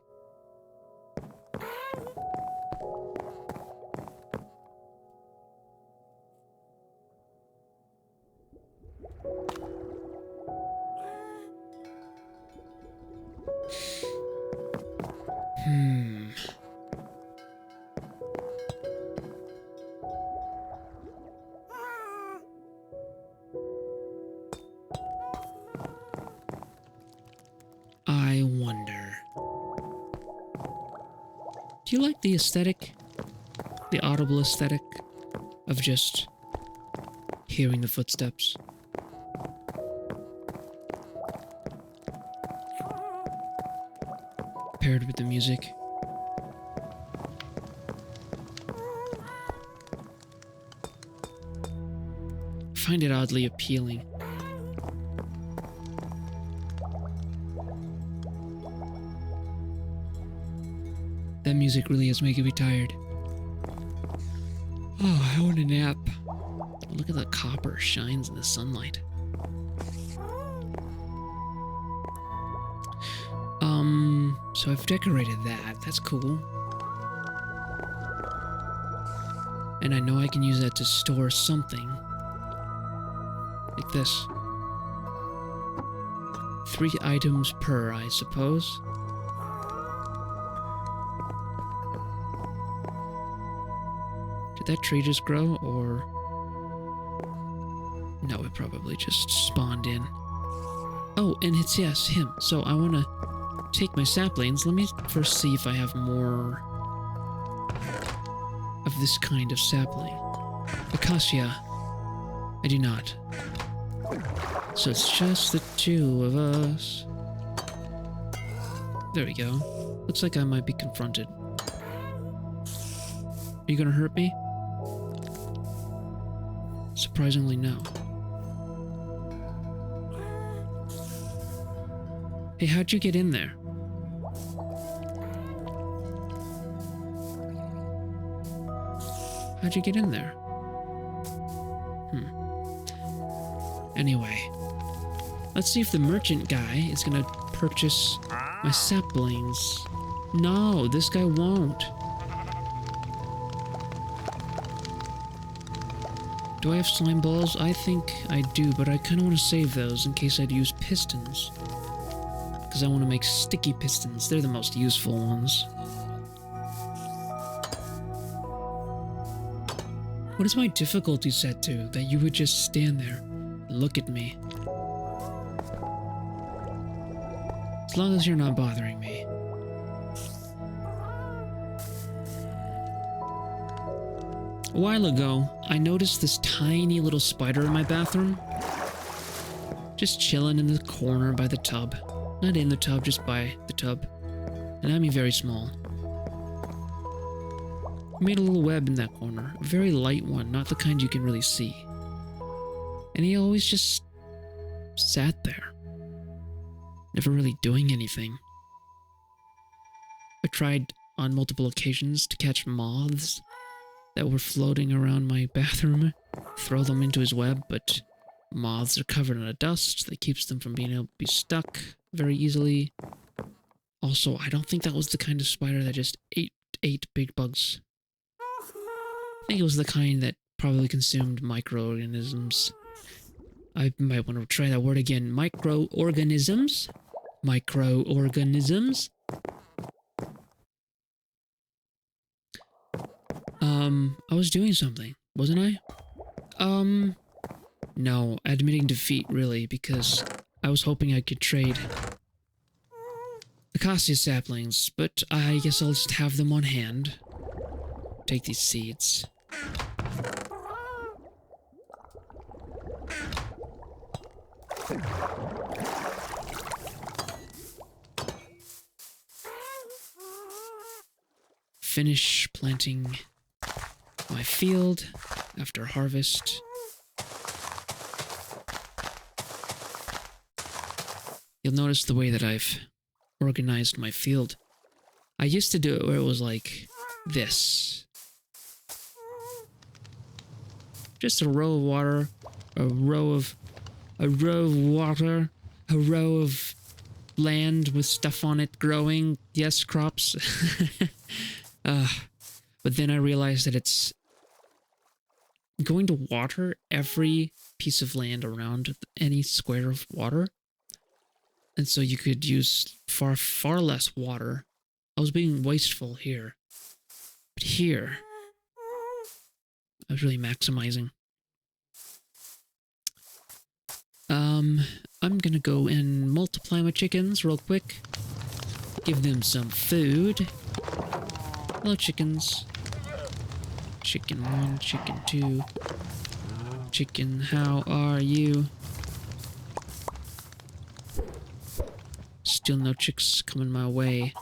I wonder. Do you like the aesthetic? The audible aesthetic of just hearing the footsteps? Paired with the music. I find it oddly appealing. That music really is making me tired. Oh, I want a nap. Look at the copper shines in the sunlight. So I've decorated that. That's cool. And I know I can use that to store something. Like this. 3 items per, I suppose. Did that tree just grow, or... No, it probably just spawned in. Oh, and it's, yes, him. So I want to take my saplings. Let me first see if I have more of this kind of sapling. Acacia. I do not. So it's just the 2 of us. There we go. Looks like I might be confronted. Are you gonna hurt me? Surprisingly, no. Hey, how'd you get in there? How'd you get in there? Anyway, Let's see if the merchant guy is gonna purchase my saplings. No, this guy won't. Do I have slime balls? I think I do, but I kind of want to save those in case I'd use pistons. Because I want to make sticky pistons. They're the most useful ones. What is my difficulty set to that you would just stand there and look at me? As long as you're not bothering me. A while ago, I noticed this tiny little spider in my bathroom. Just chilling in the corner by the tub. Not in the tub, just by the tub. And I mean very small. I made a little web in that corner. A very light one, not the kind you can really see. And he always just sat there. Never really doing anything. I tried on multiple occasions to catch moths that were floating around my bathroom, throw them into his web, but moths are covered in a dust that keeps them from being able to be stuck very easily. Also, I don't think that was the kind of spider that just ate big bugs. I think it was the kind that probably consumed microorganisms. I might want to try that word again. Microorganisms? Microorganisms? I was doing something, wasn't I? No, admitting defeat, really, because I was hoping I could trade acacia saplings, but I guess I'll just have them on hand. Take these seeds. Finish planting my field after harvest. You'll notice the way that I've organized my field. I used to do it where it was like this. Just a row of water, a row of water, a row of land with stuff on it growing. Yes, crops. But then I realized that it's going to water every piece of land around any square of water. And so you could use far less water. I was being wasteful here. But here, I was really maximizing. I'm gonna go and multiply my chickens real quick. Give them some food. Hello, chickens. Chicken 1, chicken 2. Chicken, how are you? Still no chicks coming my way.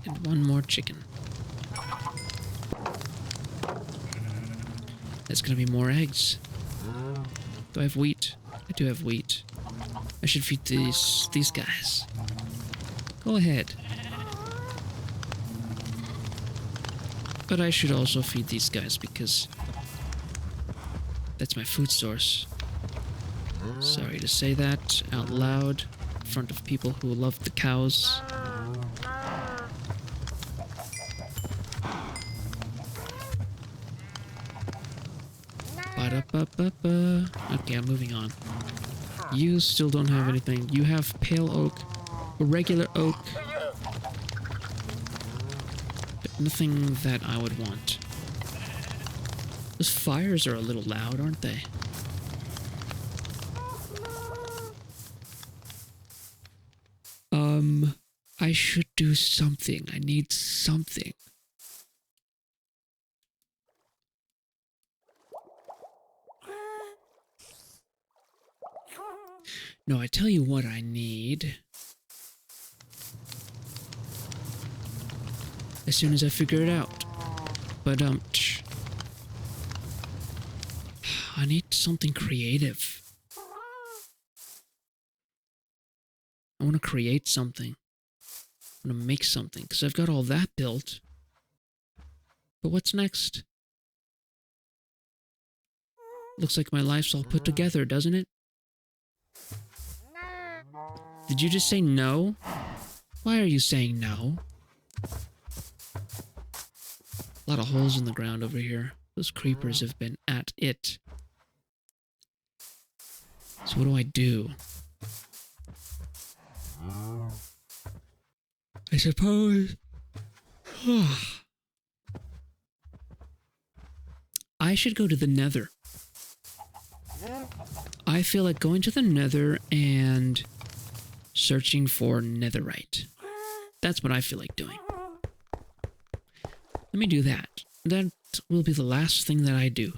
And one more chicken. That's gonna be more eggs. Do I have wheat? I do have wheat. I should feed these guys. Go ahead. But I should also feed these guys because that's my food source. Sorry to say that out loud in front of people who love the cows. Ba-da-ba-ba-ba. Okay, I'm moving on. You still don't have anything. You have pale oak, regular oak, but nothing that I would want. Those fires are a little loud, aren't they? I should do something. I need something. No, I tell you what I need. As soon as I figure it out. But, I need something creative. I want to create something. I want to make something, because I've got all that built. But what's next? Looks like my life's all put together, doesn't it? Did you just say no? Why are you saying no? A lot of holes in the ground over here. Those creepers have been at it. So what do I do? I suppose... I should go to the Nether. I feel like going to the Nether and searching for netherite. That's what I feel like doing. Let me do that. That will be the last thing that I do.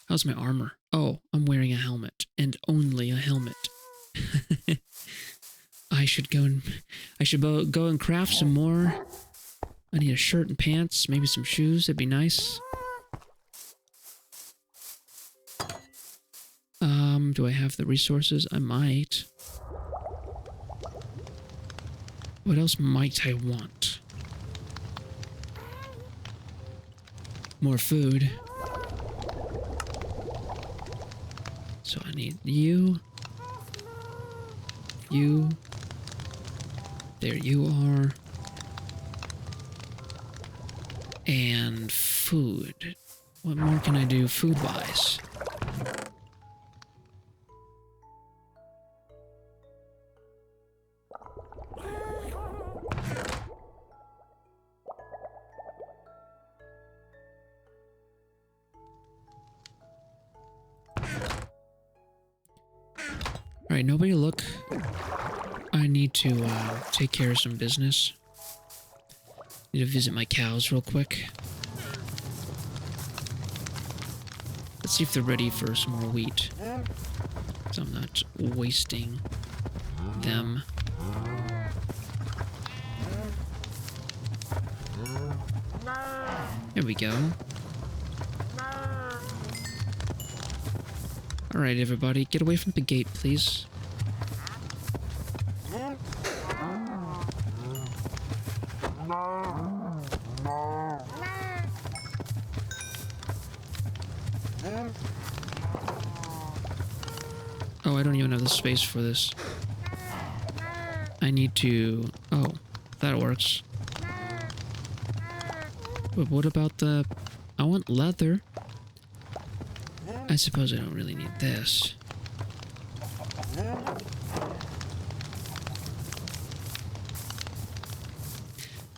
How's my armor? Oh, I'm wearing a helmet. And only a helmet. I should go and craft some more. I need a shirt and pants, maybe some shoes. That'd be nice. Do I have the resources? I might. What else might I want? More food. So I need you. You. There you are. And food. What more can I do food-wise? Alright, nobody look. I need to take care of some business. Need to visit my cows real quick. Let's see if they're ready for some more wheat. So I'm not wasting them. There we go. Alright, everybody, get away from the gate, please. Oh, I don't even have the space for this. I need to... Oh, that works. But what about the... I want leather. I suppose I don't really need this.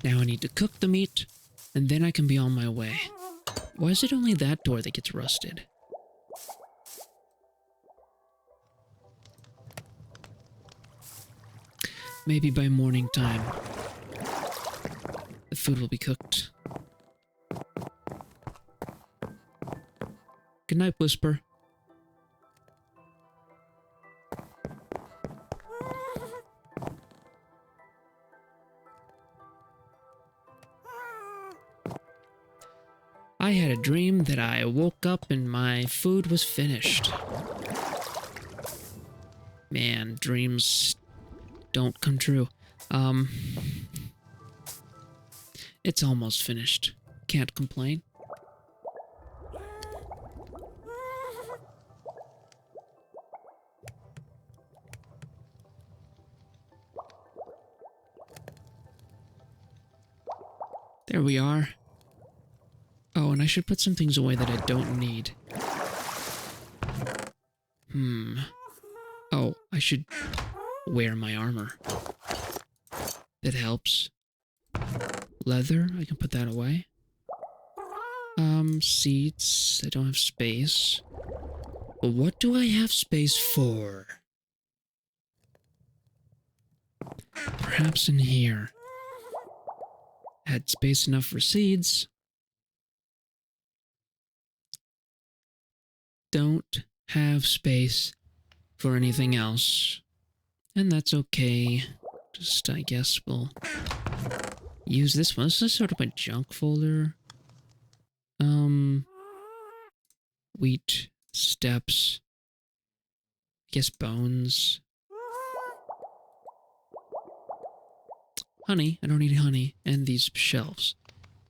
Now I need to cook the meat, and then I can be on my way. Why is it only that door that gets rusted? Maybe by morning time, the food will be cooked. Good night, Whisper. I had a dream that I woke up and my food was finished. Man, dreams don't come true. It's almost finished. Can't complain. There we are. Oh, and I should put some things away that I don't need. Oh, I should wear my armor. That helps. Leather, I can put that away. Seats, I don't have space. But what do I have space for? Perhaps in here. Had space enough for seeds. Don't have space for anything else. And that's okay. Just, I guess, we'll use this one. This is sort of a junk folder. Wheat, steps, I guess bones. Honey, I don't need honey. And these shelves.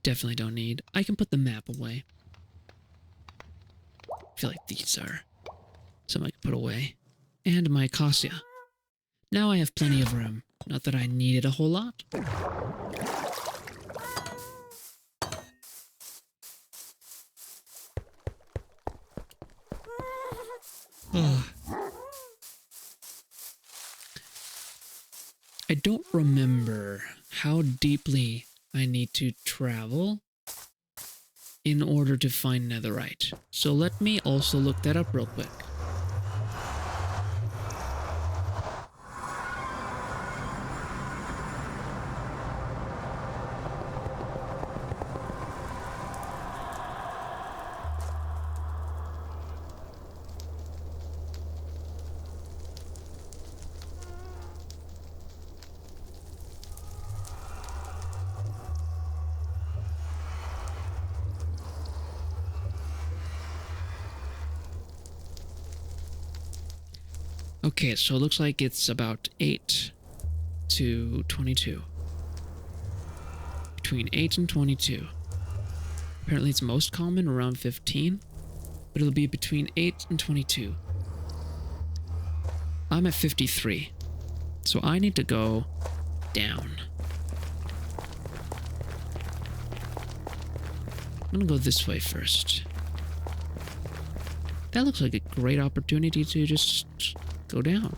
Definitely don't need. I can put the map away. I feel like these are something I can put away. And my acacia. Now I have plenty of room. Not that I needed a whole lot. I don't remember how deeply I need to travel in order to find netherite. So let me also look that up real quick. Okay, so it looks like it's about 8 to 22. Between 8 and 22. Apparently it's most common around 15, but it'll be between 8 and 22. I'm at 53, so I need to go down. I'm gonna go this way first. That looks like a great opportunity to just go down.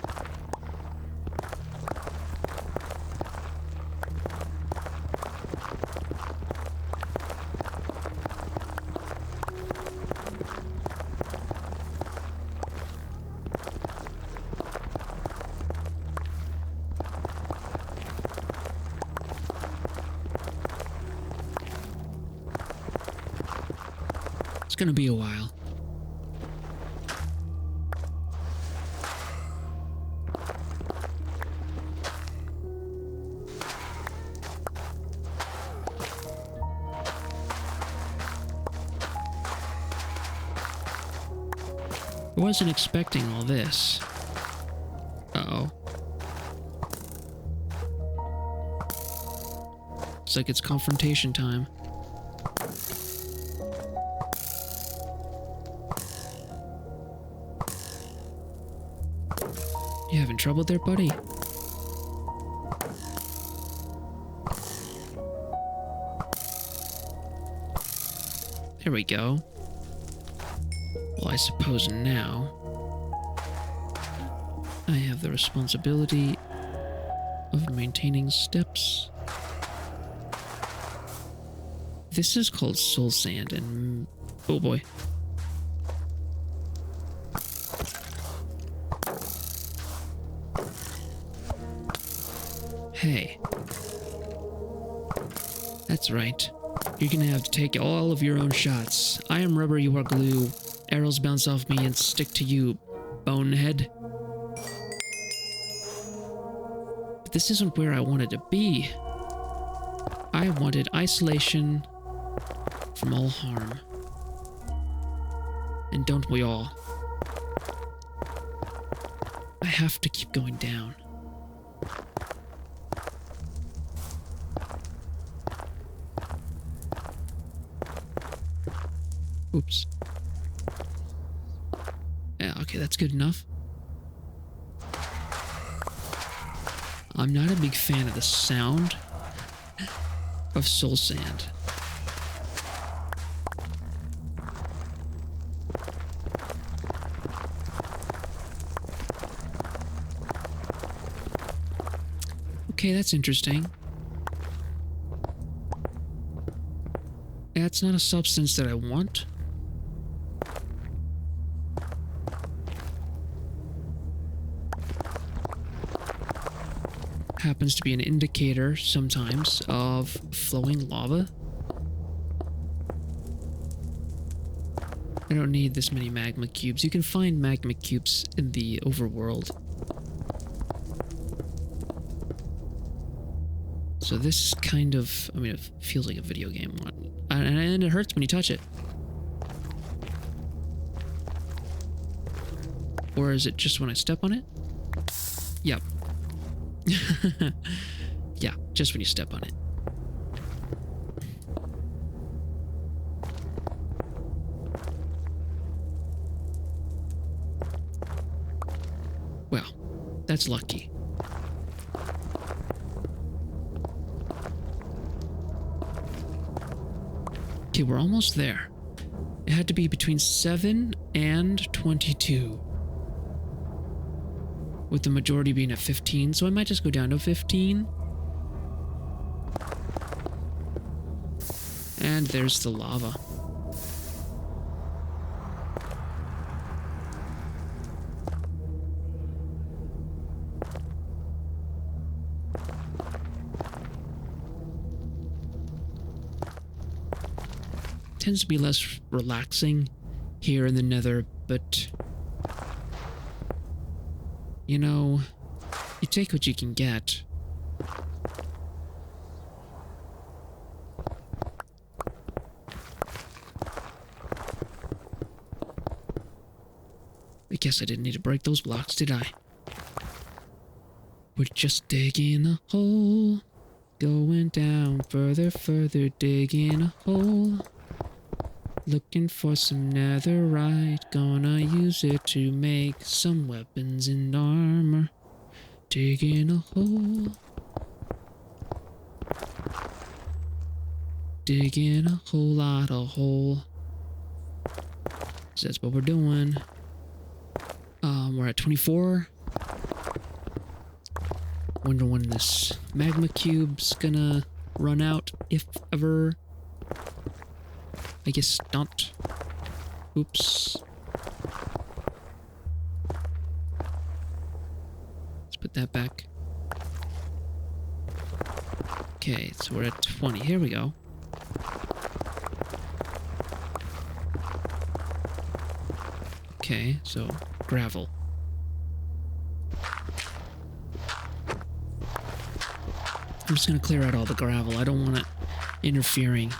It's gonna be a while. I wasn't expecting all this. Uh-oh. It's like it's confrontation time. You having trouble there, buddy? There we go. Well, I suppose now I have the responsibility of maintaining steps. This is called soul sand, and oh boy. Hey. That's right. You're gonna have to take all of your own shots. I am rubber, you are glue. Arrows bounce off me and stick to you, bonehead. But this isn't where I wanted to be. I wanted isolation from all harm. And don't we all? I have to keep going down. Oops. Yeah, okay, that's good enough. I'm not a big fan of the sound of soul sand. Okay, that's interesting. That's not a substance that I want. Happens to be an indicator sometimes of flowing lava. I don't need this many magma cubes. You can find magma cubes in the overworld. So this is kind of, I mean, it feels like a video game one. And it hurts when you touch it. Or is it just when I step on it? Yep. Yeah, just when you step on it. Well, that's lucky. Okay, we're almost there. It had to be between 7 and 22. With the majority being at 15, so I might just go down to 15. And there's the lava. Tends to be less relaxing here in the Nether, but you know, you take what you can get. I guess I didn't need to break those blocks, did I? We're just digging a hole, going down further, digging a hole. Looking for some netherite, gonna use it to make some weapons and armor. Digging a hole. Digging a whole lot of hole. So that's what we're doing. We're at 24. Wonder when this magma cube's gonna run out, if ever. I guess not. Oops. Let's put that back. Okay, so we're at 20. Here we go. Okay, so gravel. I'm just gonna clear out all the gravel. I don't want it interfering.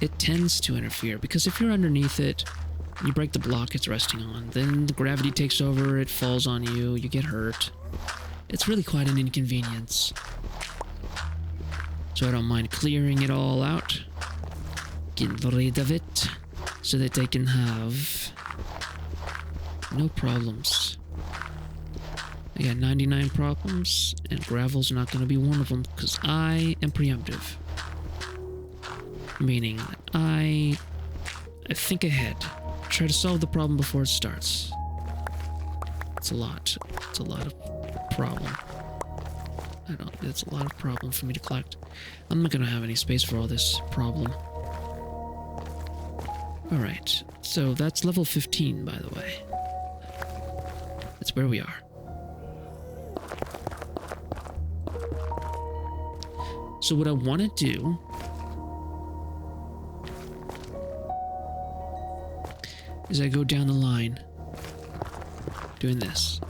It tends to interfere because if you're underneath it, you break the block it's resting on, then the gravity takes over, it falls on you, you get hurt. It's really quite an inconvenience. So I don't mind clearing it all out, getting rid of it, so that they can have no problems. I got 99 problems, and gravel's not going to be one of them, because I am preemptive. Meaning, I think ahead. Try to solve the problem before it starts. It's a lot. It's a lot of problem. It's a lot of problem for me to collect. I'm not gonna have any space for all this problem. Alright, so that's level 15, by the way. That's where we are. So what I want to do is I go down the line doing this.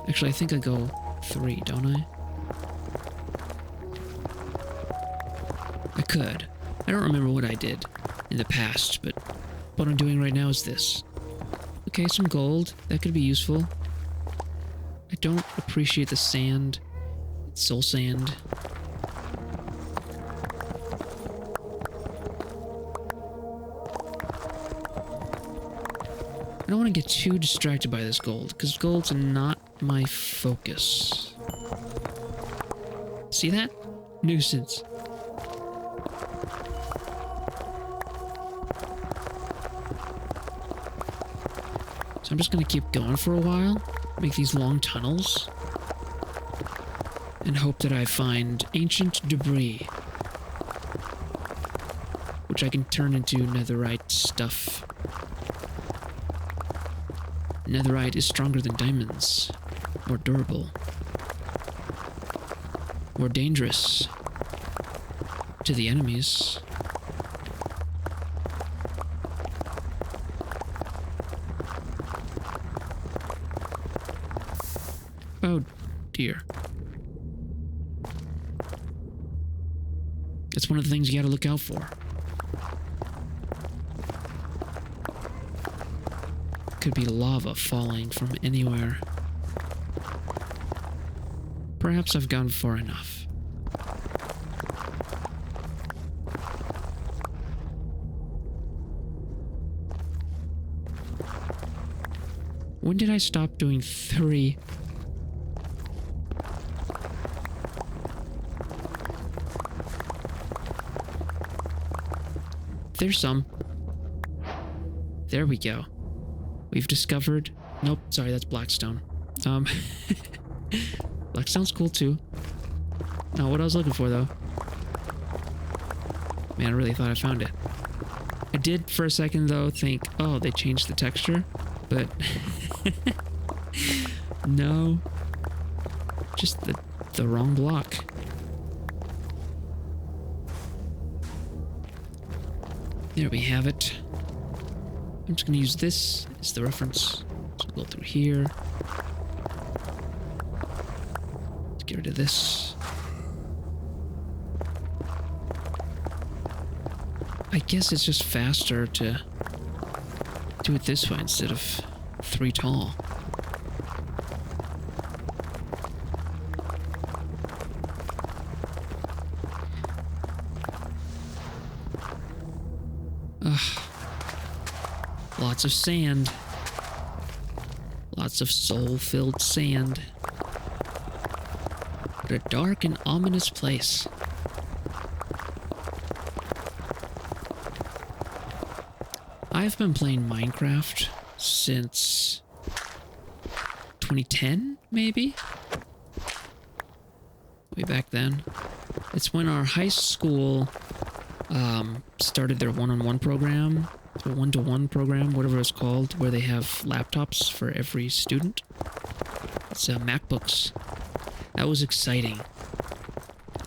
Actually, I think I go 3, don't I? I could. I don't remember what I did in the past, but what I'm doing right now is this. Okay, some gold. That could be useful. I don't appreciate the sand. It's soul sand. I don't want to get too distracted by this gold, because gold's not my focus. See that? Nuisance. So I'm just going to keep going for a while, make these long tunnels, and hope that I find ancient debris, which I can turn into netherite stuff. Netherite is stronger than diamonds, more durable, more dangerous to the enemies. Oh dear. That's one of the things you gotta look out for. Could be lava falling from anywhere. Perhaps I've gone far enough. When did I stop doing 3? There's some. There we go. We've discovered... Nope, sorry, that's Blackstone. Blackstone's cool too. Not what I was looking for though. Man, I really thought I found it. I did for a second though think, oh, they changed the texture, but no, just the wrong block. There we have it. I'm just gonna use this as the reference. So go through here. Let's get rid of this. I guess it's just faster to do it this way instead of 3 tall. Ugh. Lots of sand. Lots of soul-filled sand. What a dark and ominous place. I've been playing Minecraft since 2010, maybe? Way back then. It's when our high school started their one-on-one program, or one-to-one program, whatever it's called, where they have laptops for every student. It's MacBooks. That was exciting.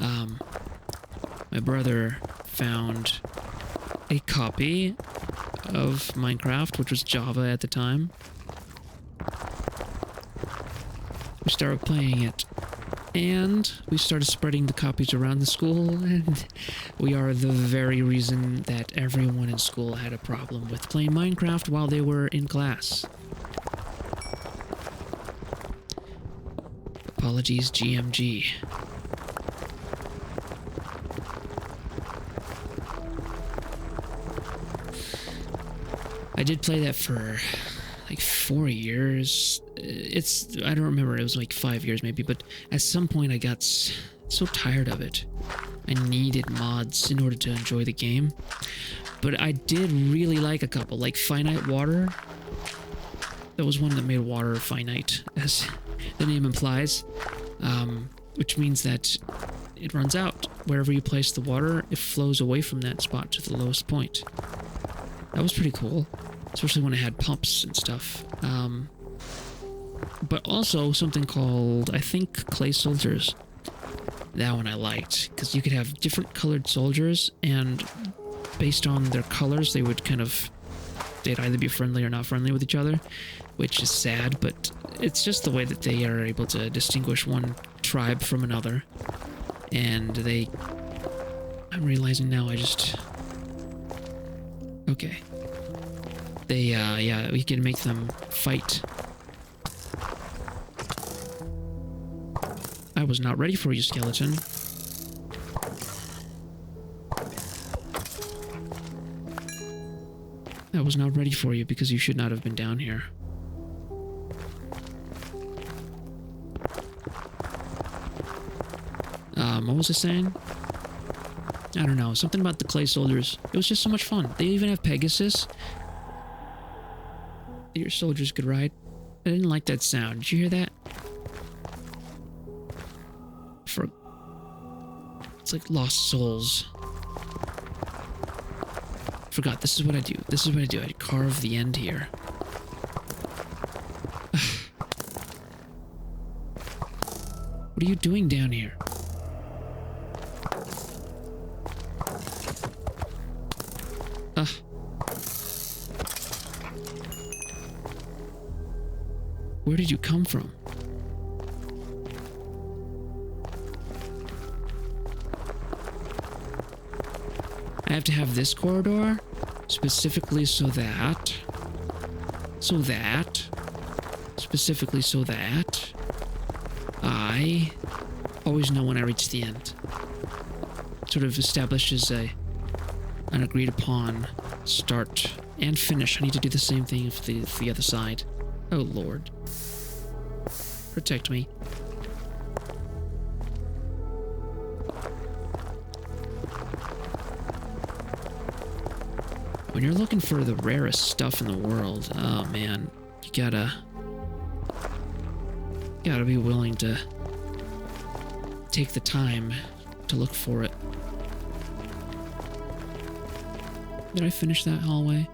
My brother found a copy of Minecraft, which was Java at the time. We started playing it, and we started spreading the copies around the school, and we are the very reason that everyone in school had a problem with playing Minecraft while they were in class. Apologies, GMG. I did play that for like 4 years. I don't remember, it was like 5 years maybe, but at some point I got so tired of it. I needed mods in order to enjoy the game. But I did really like a couple, like Finite Water. That was one that made water finite, as the name implies. Which means that it runs out. Wherever you place the water, it flows away from that spot to the lowest point. That was pretty cool, especially when it had pumps and stuff. But also something called, I think, Clay Soldiers. That one I liked, because you could have different colored soldiers, and based on their colors, they'd either be friendly or not friendly with each other, which is sad, but it's just the way that they are able to distinguish one tribe from another. And I'm realizing now okay. Yeah, we can make them fight. I was not ready for you, skeleton. I was not ready for you because you should not have been down here. What was I saying? I don't know, something about the clay soldiers. It was just so much fun. They even have Pegasus that your soldiers could ride. I didn't like that sound. Did you hear that? It's like lost souls. Forgot, this is what I do. I carve the end here. What are you doing down here? Where did you come from? I have to have this corridor specifically so that so that, specifically so that, I always know when I reach the end. Sort of establishes an agreed upon start and finish. I need to do the same thing for the other side. Oh Lord. Protect me. When you're looking for the rarest stuff in the world, oh man, you gotta be willing to take the time to look for it. Did I finish that hallway?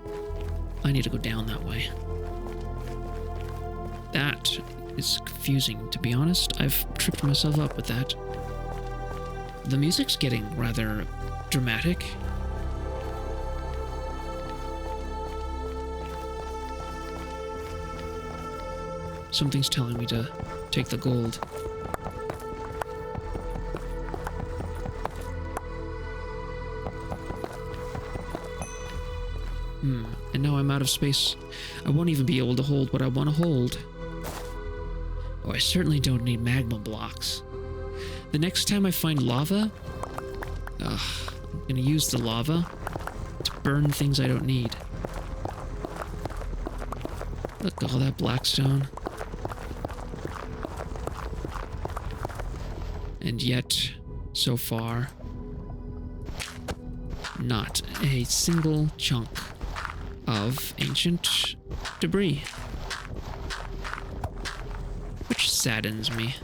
I need to go down that way. That is confusing, to be honest. I've tripped myself up with that. The music's getting rather dramatic. Something's telling me to take the gold. And now I'm out of space. I won't even be able to hold what I want to hold. Oh, I certainly don't need magma blocks. The next time I find lava, I'm gonna use the lava to burn things I don't need. Look, all that blackstone. And yet, so far, not a single chunk of ancient debris. Which saddens me.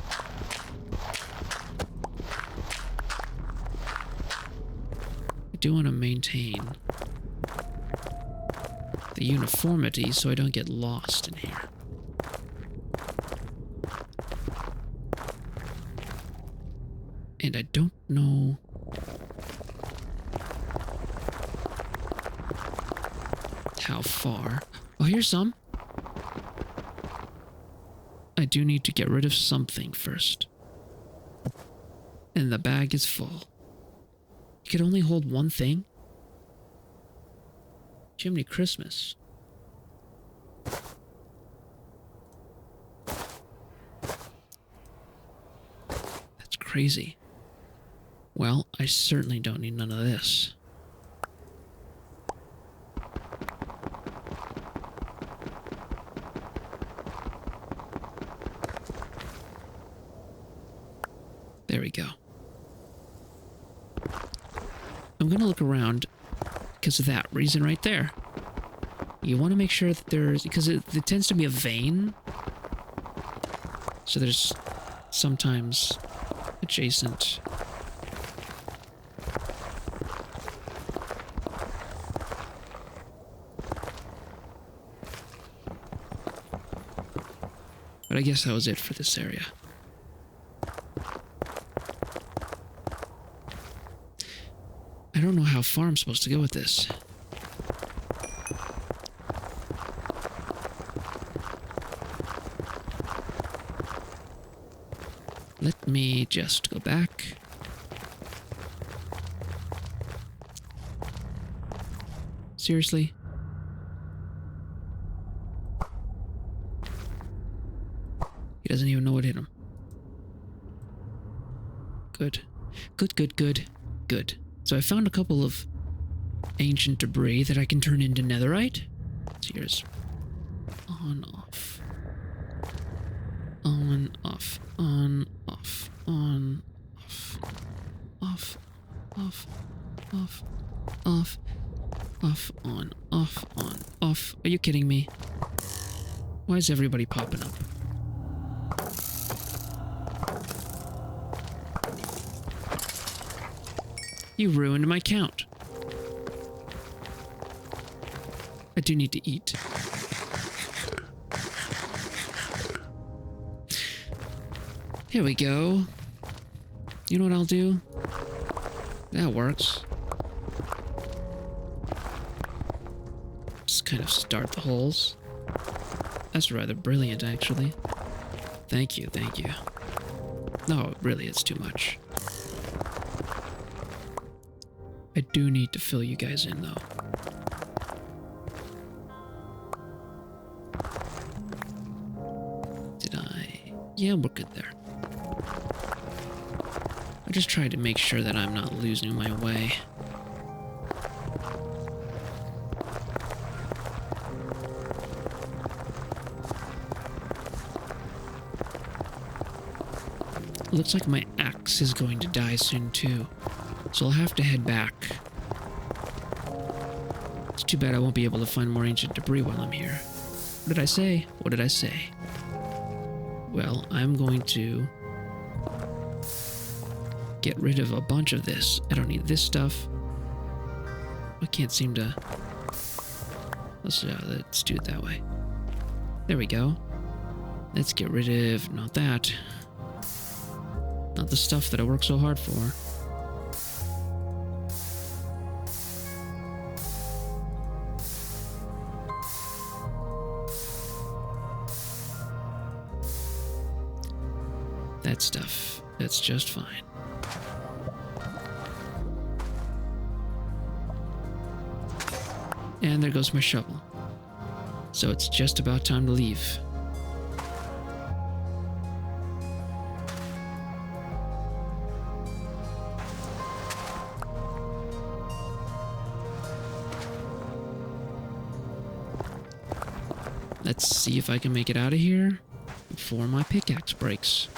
I do want to maintain the uniformity so I don't get lost in here. And I don't know how far. Oh, here's some. I do need to get rid of something first. And the bag is full. You could only hold one thing? Jiminy Christmas. That's crazy. Well, I certainly don't need none of this. There we go. I'm gonna look around because of that reason right there. You want to make sure that there's... because it tends to be a vein. So there's sometimes adjacent... But I guess that was it for this area. I don't know how far I'm supposed to go with this. Let me just go back. Seriously? He doesn't even know what hit him. Good. Good. So I found a couple of ancient debris that I can turn into netherite. So here's on, off. On, off. On, off. On, off. Off. Off. Off. Off. Off. On. Off. On. Off. Are you kidding me? Why is everybody popping up? You ruined my count. I do need to eat. Here we go. You know what I'll do? That works. Just kind of start the holes. That's rather brilliant, actually. Thank you. No, really, it's too much. I do need to fill you guys in, though. Yeah, we're good there. I just tried to make sure that I'm not losing my way. Looks like my axe is going to die soon too, so I'll have to head back. It's too bad I won't be able to find more ancient debris while I'm here. What did I say? What did I say? Well, I'm going to get rid of a bunch of this. I don't need this stuff. I can't seem to... Let's do it that way. There we go. Let's get rid of... not that. Not the stuff that I work so hard for. That stuff, that's just fine. And there goes my shovel. So it's just about time to leave. Let's see if I can make it out of here before my pickaxe breaks.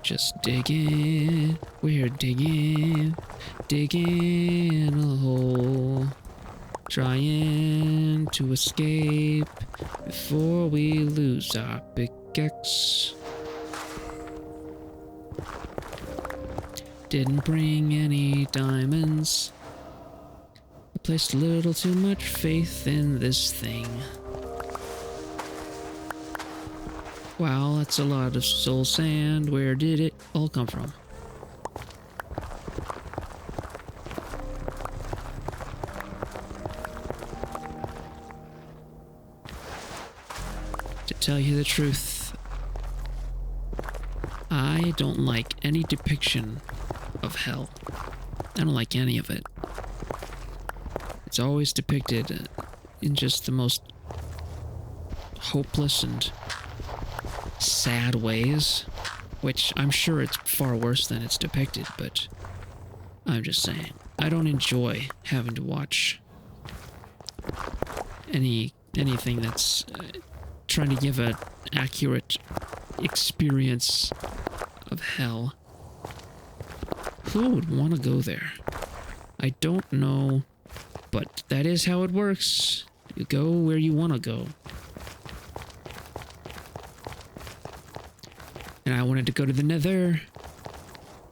Just digging, we're digging a hole, trying to escape before we lose our pickaxe. Didn't bring any diamonds. I placed a little too much faith in this thing. Wow, that's a lot of soul sand. Where did it all come from? To tell you the truth, I don't like any depiction of hell. I don't like any of it. It's always depicted in just the most hopeless and sad ways, which I'm sure it's far worse than it's depicted, but I'm just saying, I don't enjoy having to watch anything that's trying to give an accurate experience of hell. Who would want to go there? I don't know, but that is how it works. You go where you want to go. And I wanted to go to the Nether,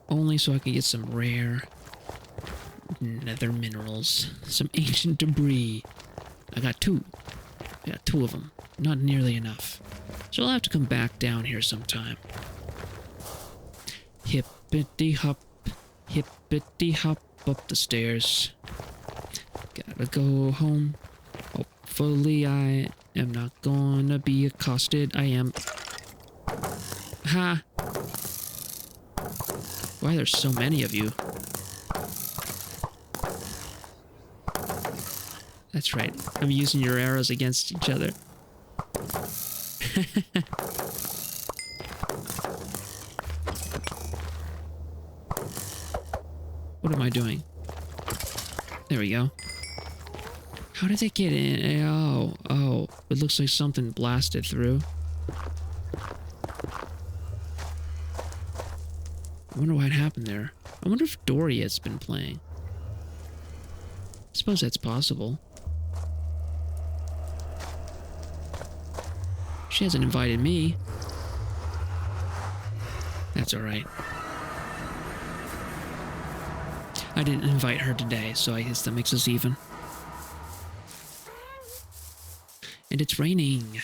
only so I could get some rare Nether minerals, some ancient debris. I got two of them, not nearly enough. So I'll have to come back down here sometime. Hippity hop up the stairs. Gotta go home. Hopefully I am not gonna be accosted. I am. Ha! Why there's so many of you? That's right. I'm using your arrows against each other. What am I doing? There we go. How did they get in? Oh, it looks like something blasted through. I wonder what happened there. I wonder if Dory has been playing. I suppose that's possible. She hasn't invited me. That's alright. I didn't invite her today, so I guess that makes us even. And it's raining.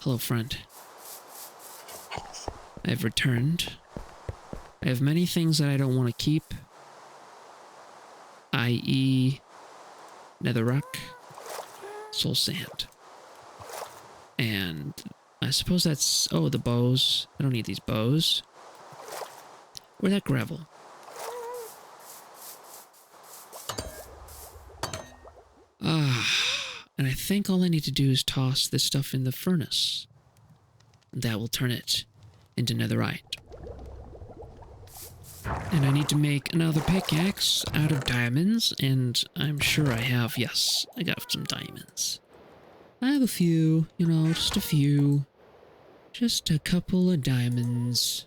Hello, friend. I have returned. I have many things that I don't want to keep, i.e. netherrack, soul sand. And I suppose that's... oh, the bows. I don't need these bows. Or that gravel. think all I need to do is toss this stuff in the furnace. That will turn it into netherite. And I need to make another pickaxe out of diamonds, and I'm sure I have, yes, I got some diamonds. I have a few, you know, just a few. Just a couple of diamonds.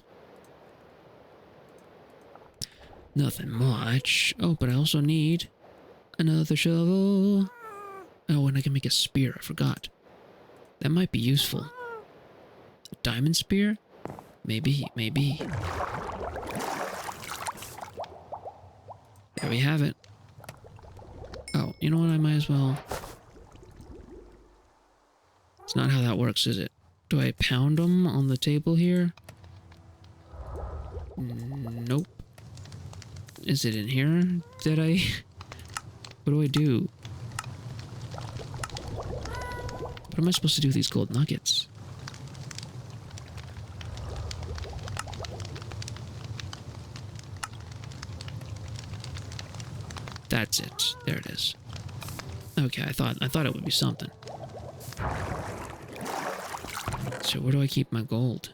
Nothing much. Oh, but I also need another shovel. Oh, and I can make a spear, I forgot. That might be useful. A diamond spear? Maybe, maybe. There we have it. Oh, you know what? I might as well... It's not how that works, is it? Do I pound them on the table here? Nope. Is it in here? Did I... What do I do? What am I supposed to do with these gold nuggets? That's it. There it is. Okay, I thought it would be something. So where do I keep my gold?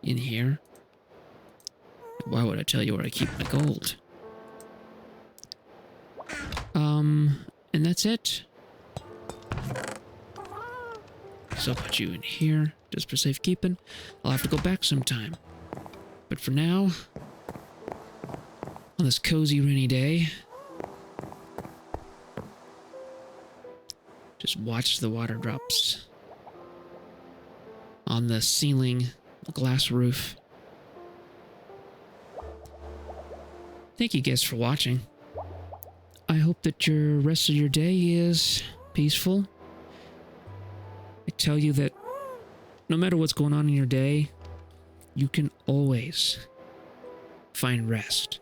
In here? Why would I tell you where I keep my gold? And that's it. So I'll put you in here, just for safekeeping. I'll have to go back sometime. But for now, on this cozy rainy day, just watch the water drops on the ceiling, the glass roof. Thank you guys for watching. I hope that your rest of your day is peaceful. I tell you that no matter what's going on in your day, you can always find rest.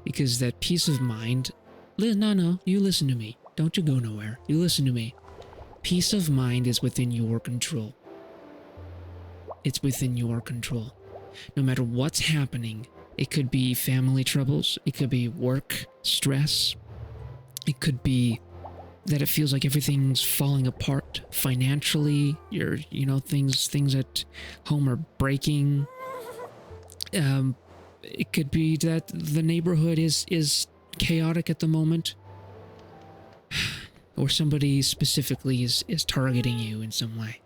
Because that peace of mind... No, you listen to me. Don't you go nowhere. You listen to me. Peace of mind is within your control. It's within your control. No matter what's happening, it could be family troubles, it could be work stress, it could be that it feels like everything's falling apart financially, things at home are breaking. It could be that the neighborhood is chaotic at the moment, or somebody specifically is targeting you in some way.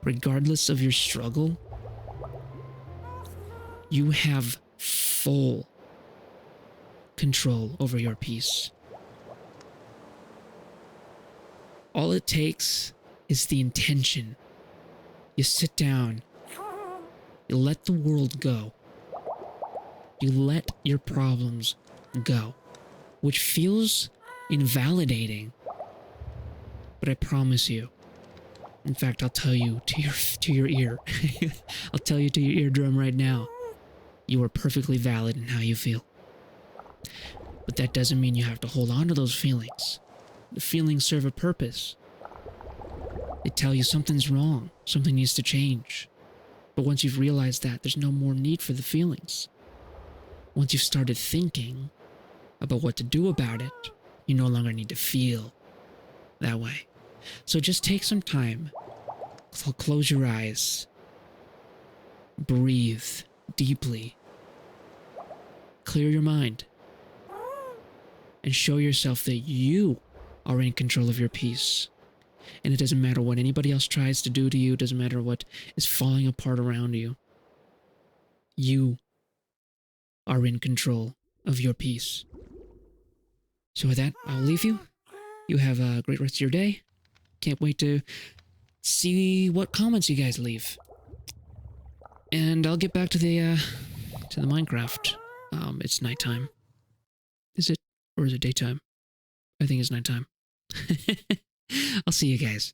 Regardless of your struggle, you have full control over your peace. All it takes is the intention. You sit down, you let the world go, you let your problems go, which feels invalidating, but I promise you, in fact, I'll tell you to your ear, I'll tell you to your eardrum right now, you are perfectly valid in how you feel. But that doesn't mean you have to hold on to those feelings. The feelings serve a purpose. They tell you something's wrong, something needs to change. But once you've realized that, there's no more need for the feelings. Once you've started thinking about what to do about it, you no longer need to feel that way. So just take some time, close your eyes, breathe deeply, clear your mind, and show yourself that you are in control of your peace. And it doesn't matter what anybody else tries to do to you, it doesn't matter what is falling apart around you. You are in control of your peace. So with that, I'll leave you. You have a great rest of your day. Can't wait to see what comments you guys leave. And I'll get back to the Minecraft. It's nighttime. Is it? Or is it daytime? I think it's nighttime. I'll see you guys.